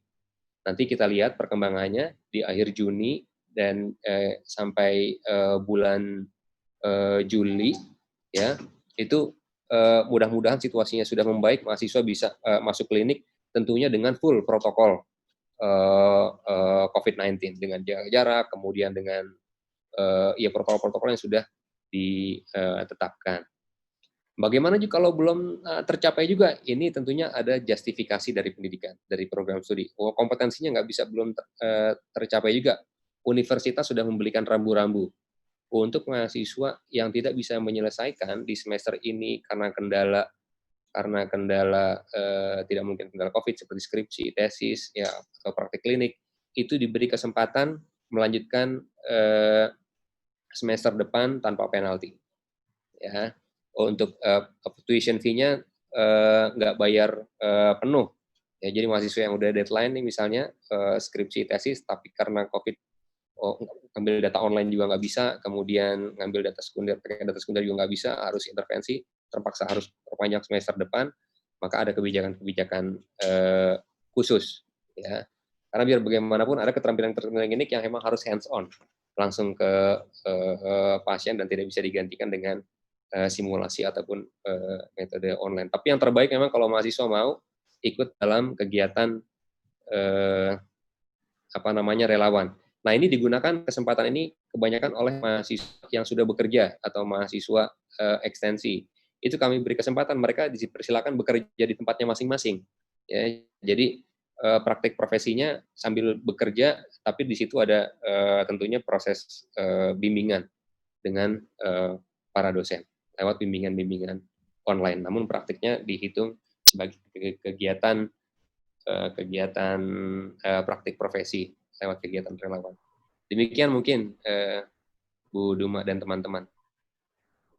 Nanti kita lihat perkembangannya di akhir Juni dan sampai bulan Juli, ya itu mudah-mudahan situasinya sudah membaik, mahasiswa bisa masuk klinik tentunya dengan full protokol COVID-19 dengan jaga jarak, kemudian dengan ya protokol-protokol yang sudah ditetapkan. Bagaimana juga kalau belum tercapai juga, ini tentunya ada justifikasi dari pendidikan, dari program studi. Kompetensinya nggak bisa belum tercapai juga. Universitas sudah memberikan rambu-rambu untuk mahasiswa yang tidak bisa menyelesaikan di semester ini karena kendala tidak mungkin kendala COVID seperti skripsi, tesis, ya atau praktik klinik, itu diberi kesempatan melanjutkan semester depan tanpa penalti. Ya, untuk tuition fee-nya nggak bayar penuh. Ya, jadi mahasiswa yang udah deadline nih misalnya skripsi, tesis, tapi karena COVID ngambil data online juga nggak bisa, kemudian ngambil data sekunder, pakai data sekunder juga nggak bisa, harus intervensi, terpaksa harus perpanjang semester depan, maka ada kebijakan-kebijakan khusus, ya. Karena biar bagaimanapun ada keterampilan-keterampilan klinik yang memang harus hands-on, langsung ke pasien dan tidak bisa digantikan dengan simulasi ataupun metode online. Tapi yang terbaik memang kalau mahasiswa mau ikut dalam kegiatan relawan. Nah, ini digunakan kesempatan ini kebanyakan oleh mahasiswa yang sudah bekerja atau mahasiswa ekstensi. Itu kami beri kesempatan mereka dipersilakan bekerja di tempatnya masing-masing. Ya, jadi praktik profesinya sambil bekerja, tapi di situ ada tentunya proses bimbingan dengan para dosen lewat bimbingan-bimbingan online. Namun praktiknya dihitung sebagai kegiatan praktik profesi lewat kegiatan relawan. Demikian mungkin Bu Duma dan teman-teman.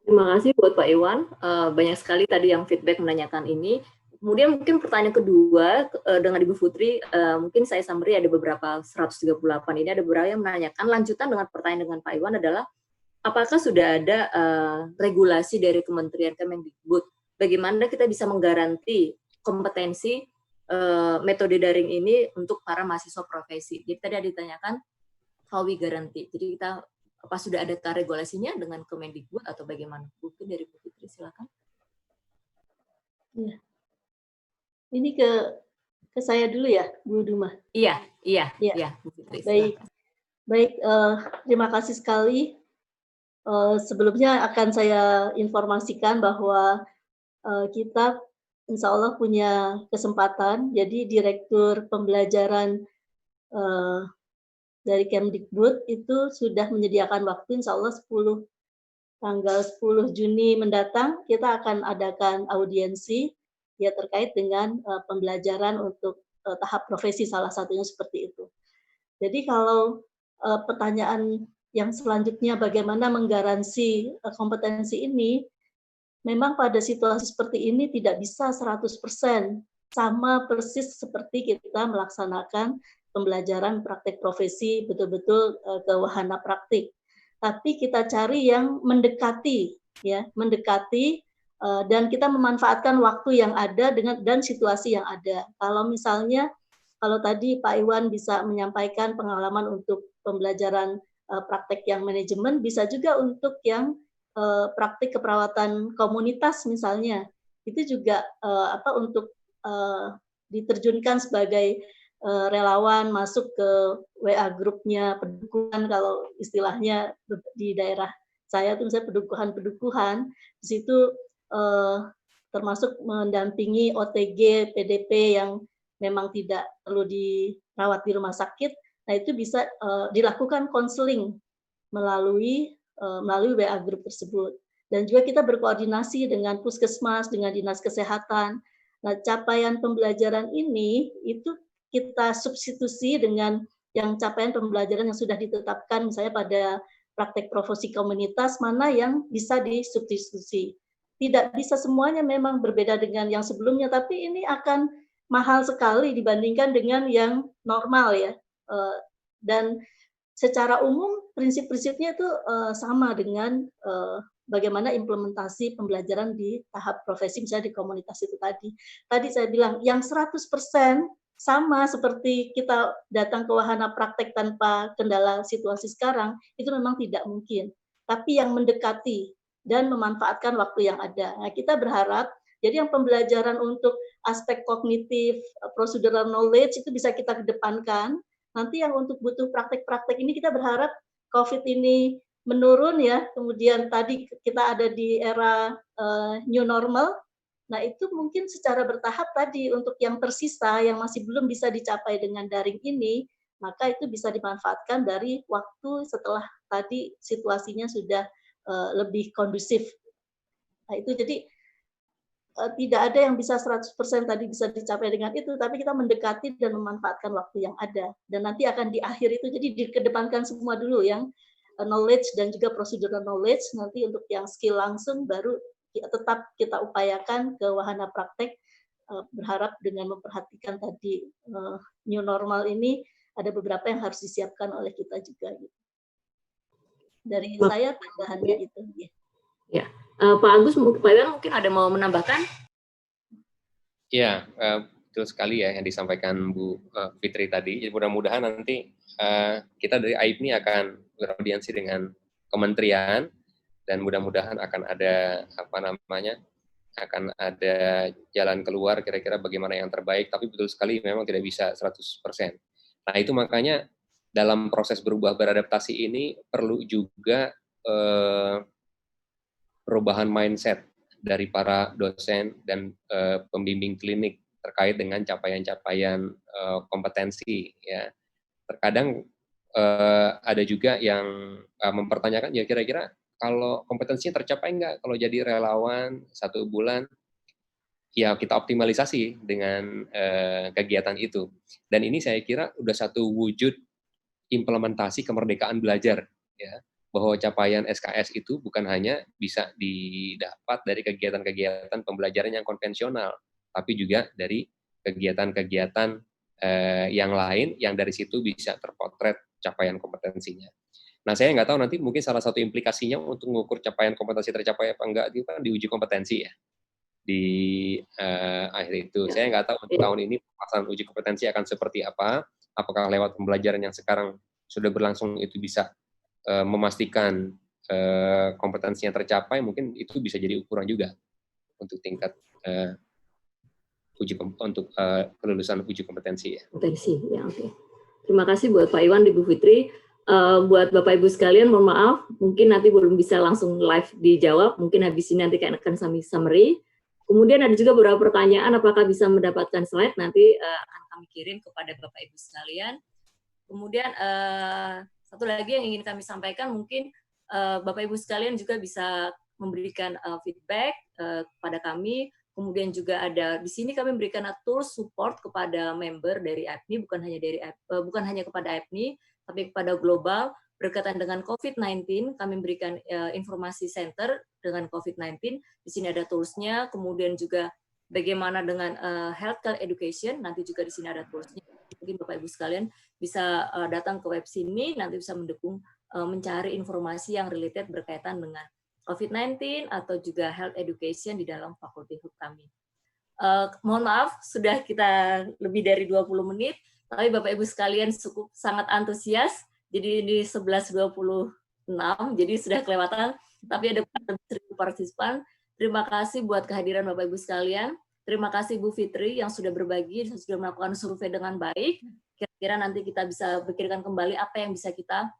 Terima kasih buat Pak Iwan. Banyak sekali tadi yang feedback menanyakan ini. Kemudian mungkin pertanyaan kedua dengan Ibu Putri, mungkin saya summary ada beberapa 138 ini, ada beberapa yang menanyakan lanjutan dengan pertanyaan dengan Pak Iwan adalah apakah sudah ada regulasi dari Kementerian Kemendikbud bagaimana kita bisa menggaranti kompetensi metode daring ini untuk para mahasiswa profesi. Jadi tadi ada ditanyakan how we guarantee. Jadi kita apa sudah ada regulasinya dengan Kemendikbud atau bagaimana? Mungkin dari Bu Fitri silakan. Ya. Ini ke saya dulu ya, Bu Duma. Iya, Bu Fitri. Baik, terima kasih sekali. Sebelumnya akan saya informasikan bahwa kita insya Allah punya kesempatan, jadi Direktur Pembelajaran dari Kemdikbud itu sudah menyediakan waktu insya Allah tanggal 10 Juni mendatang, kita akan adakan audiensi ya terkait dengan pembelajaran untuk tahap profesi, salah satunya seperti itu. Jadi kalau pertanyaan yang selanjutnya bagaimana menggaransi kompetensi ini, memang pada situasi seperti ini tidak bisa 100% sama persis seperti kita melaksanakan pembelajaran praktik profesi betul-betul ke wahana praktik. Tapi kita cari yang mendekati, dan kita memanfaatkan waktu yang ada dan situasi yang ada. Kalau tadi Pak Iwan bisa menyampaikan pengalaman untuk pembelajaran praktek yang manajemen, bisa juga untuk yang praktik keperawatan komunitas misalnya, itu juga untuk diterjunkan sebagai relawan masuk ke WA grupnya pedukuhan, kalau istilahnya di daerah saya itu misalnya pedukuhan, di situ termasuk mendampingi OTG, PDP yang memang tidak perlu dirawat di rumah sakit. Nah itu bisa dilakukan konseling melalui WA group tersebut. Dan juga kita berkoordinasi dengan puskesmas, dengan dinas kesehatan. Nah, capaian pembelajaran ini itu kita substitusi dengan yang capaian pembelajaran yang sudah ditetapkan, misalnya pada praktek profesi komunitas, mana yang bisa disubstitusi. Tidak bisa semuanya memang berbeda dengan yang sebelumnya, tapi ini akan mahal sekali dibandingkan dengan yang normal ya. Dan secara umum prinsip-prinsipnya itu sama dengan bagaimana implementasi pembelajaran di tahap profesi, misalnya di komunitas itu tadi. Tadi saya bilang yang 100% sama seperti kita datang ke wahana praktek tanpa kendala situasi sekarang, itu memang tidak mungkin. Tapi yang mendekati dan memanfaatkan waktu yang ada. Nah, kita berharap, jadi yang pembelajaran untuk aspek kognitif, procedural knowledge itu bisa kita kedepankan. Nanti yang untuk butuh praktek-praktek ini kita berharap COVID ini menurun ya, kemudian tadi kita ada di era new normal. Nah, itu mungkin secara bertahap tadi untuk yang tersisa yang masih belum bisa dicapai dengan daring ini, maka itu bisa dimanfaatkan dari waktu setelah tadi situasinya sudah lebih kondusif. Nah, itu jadi tidak ada yang bisa 100% tadi bisa dicapai dengan itu, tapi kita mendekati dan memanfaatkan waktu yang ada. Dan nanti akan di akhir itu, jadi dikedepankan semua dulu yang knowledge dan juga procedural knowledge, nanti untuk yang skill langsung baru tetap kita upayakan ke wahana praktek, berharap dengan memperhatikan tadi new normal ini, ada beberapa yang harus disiapkan oleh kita juga. Dari saya tambahannya itu. Ya, Pak Agus, Pak Iwan mungkin ada mau menambahkan? Ya, betul sekali ya yang disampaikan Bu Fitri tadi. Jadi mudah-mudahan nanti kita dari AIPNI akan beraudiensi dengan kementerian dan mudah-mudahan akan ada akan ada jalan keluar kira-kira bagaimana yang terbaik. Tapi betul sekali memang tidak bisa 100%. Nah itu makanya dalam proses berubah beradaptasi ini perlu juga perubahan mindset dari para dosen dan pembimbing klinik terkait dengan capaian-capaian kompetensi. Ya, terkadang ada juga yang mempertanyakan ya kira-kira kalau kompetensinya tercapai nggak kalau jadi relawan 1 bulan? Ya kita optimalisasi dengan kegiatan itu. Dan ini saya kira udah satu wujud implementasi kemerdekaan belajar, ya. Bahwa capaian SKS itu bukan hanya bisa didapat dari kegiatan-kegiatan pembelajaran yang konvensional, tapi juga dari kegiatan-kegiatan yang lain yang dari situ bisa terpotret capaian kompetensinya. Nah, saya nggak tahu nanti mungkin salah satu implikasinya untuk mengukur capaian kompetensi tercapai apa enggak itu kan diuji kompetensi ya di akhir itu. Saya nggak tahu untuk tahun ini pelaksanaan uji kompetensi akan seperti apa, apakah lewat pembelajaran yang sekarang sudah berlangsung itu bisa memastikan kompetensinya tercapai, mungkin itu bisa jadi ukuran juga untuk tingkat kelulusan uji kompetensi ya. Kompetensi, ya oke. Terima kasih buat Pak Iwan, Ibu Fitri. Buat Bapak Ibu sekalian, mohon maaf, mungkin nanti belum bisa langsung live dijawab, mungkin habis ini nanti akan kami summary. Kemudian ada juga beberapa pertanyaan, apakah bisa mendapatkan slide, nanti akan kami kirim kepada Bapak Ibu sekalian. Kemudian satu lagi yang ingin kami sampaikan, mungkin Bapak Ibu sekalian juga bisa memberikan feedback kepada kami. Kemudian juga ada di sini kami memberikan tools support kepada member dari AIPNI, bukan hanya kepada AIPNI, tapi kepada global berkaitan dengan COVID-19. Kami memberikan informasi center dengan COVID-19. Di sini ada toolsnya. Kemudian juga bagaimana dengan healthcare education. Nanti juga di sini ada toolsnya. Mungkin Bapak Ibu sekalian bisa datang ke web sini, nanti bisa mendukung mencari informasi yang related berkaitan dengan COVID-19 atau juga health education di dalam fakulti HUK kami. Mohon maaf, sudah kita lebih dari 20 menit, tapi Bapak Ibu sekalian cukup sangat antusias, jadi di 11.26, jadi sudah kelewatan, tapi ada lebih 1.000 partisipan. Terima kasih buat kehadiran Bapak Ibu sekalian. Terima kasih Bu Fitri yang sudah berbagi, sudah melakukan survei dengan baik. Kira-kira nanti kita bisa pikirkan kembali apa yang bisa kita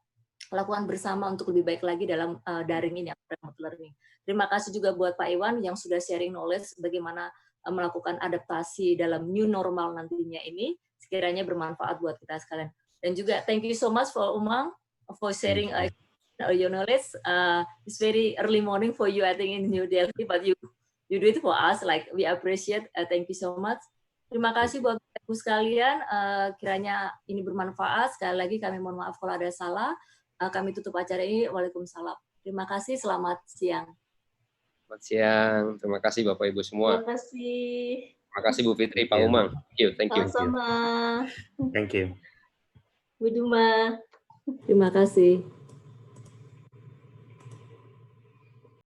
lakukan bersama untuk lebih baik lagi dalam daring ini, remote learning. Terima kasih juga buat Pak Iwan yang sudah sharing knowledge bagaimana melakukan adaptasi dalam new normal nantinya ini, sekiranya bermanfaat buat kita sekalian. Dan juga thank you so much for Umang for sharing your knowledge. It's very early morning for you, I think, in New Delhi, but you do it for us, like we appreciate. Thank you so much. Terima kasih buat Ibu sekalian. Kiranya ini bermanfaat. Sekali lagi kami mohon maaf kalau ada salah. Kami tutup acara ini. Waalaikumsalam. Terima kasih. Selamat siang. Selamat siang. Terima kasih Bapak Ibu semua. Terima kasih. Terima kasih Bu Fitri, Pak Umang. Thank you. Sama-sama. Thank you. Bu Duma. Terima kasih.